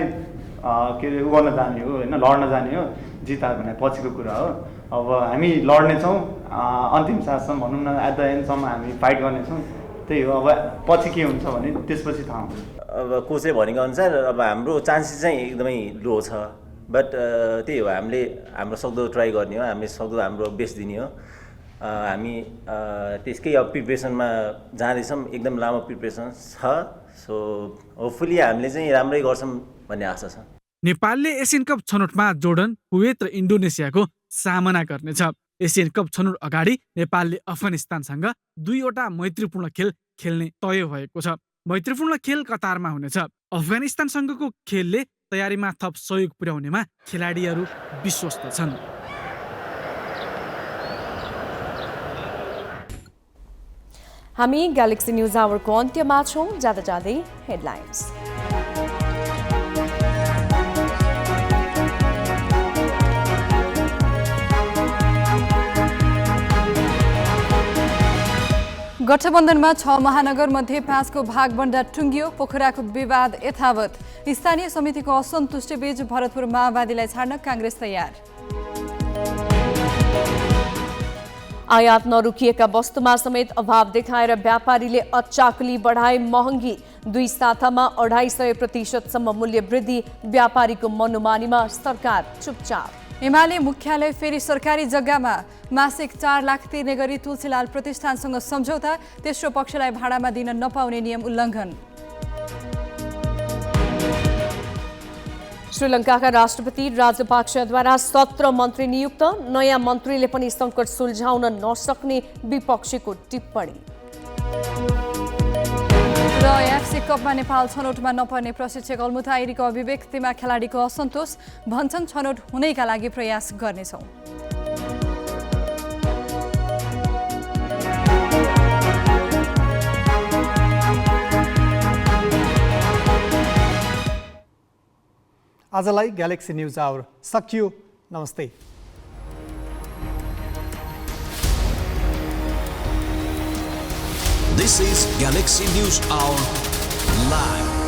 के अरे उ गर्न जाने हो होइन, लड्न जाने हो। जित हार भने पछिको कुरा हो। अब हामी लड्नेछौँ, अन्तिम साससम्म भनौँ न, एट द एन्डसम्म हामी फाइट गर्नेछौँ। त्यही हो। अब पछि के हुन्छ भने त्यसपछि थाहा हुन्छ। अब कोचले भनेको अनुसार अब हाम्रो चान्सेस चाहिँ एकदमै लो छ, बट त्यही हो, हामीले हाम्रो सक्दो ट्राई गर्ने हो, हामीले सक्दो हाम्रो बेस्ट दिने हो। हामी त्यसकै अब प्रिपरेसनमा जाँदैछौँ, एकदम लामो प्रिपरेसन छ। सो होपफुली हामीले चाहिँ राम्रै गर्छौँ भन्ने आशा छ। नेपालले एसियन कप छनौटमा जोर्डन, कुवेत र इन्डोनेसियाको सामना गर्नेछ। एसियन कप छनौट अगाडि नेपालले अफगानिस्तानसँग 2वटा मैत्रीपूर्ण खेल खेल्ने तय भएको छ। मैत्रीपूर्ण खेल कतारमा हुनेछ। अफगानिस्तानसँगको खेलले तयारीमा थप सहयोग पुर्याउनेमा खेलाडीहरू विश्वस्त छन्। हामी ग्यालेक्सी न्युज आवरको अन्त्यमा छौँ। जाँदा जाँदै हेडलाइन्स। गठबन्धनमा 6 महानगर मध्ये 5 को भागबण्डा टुङ्गियो। पोखराको विवाद यथावत। स्थानीय समितिको असन्तुष्टि बीच भरतपुर माओवादीलाई छाड्न काङ्ग्रेस तयार। आयात नरोकिएका वस्तुमा समेत अभाव देखाएर व्यापारीले अचाकली बढाए महँगी। 2 सातामा 250% मूल्य वृद्धि। व्यापारीको मनोमानीमा सरकार चुपचाप। एमाले मुख्यालय फेरि सरकारी जग्गामा। मासिक 4 लाख तिर्ने गरी तुलसीलाल प्रतिष्ठानसँग सम्झौता। तेस्रो पक्षलाई भाडामा दिन नपाउने नियम उल्लङ्घन। श्रीलङ्काका राष्ट्रपति राजपक्षद्वारा 17 मन्त्री नियुक्त। नयाँ मन्त्रीले पनि सङ्कट सुल्झाउन नसक्ने विपक्षीको टिप्पणी। र एफसी कपमा नेपाल छनौटमा नपर्ने प्रशिक्षक अलमुताइरीको अभिव्यक्तिमा खेलाडीको असन्तोष, भन्छन् छनौट हुनैका लागि प्रयास गर्नेछौँ। आजलाई ग्यालेक्सी न्युज आवर सकियो। नमस्ते। This is Galaxy News Hour Live.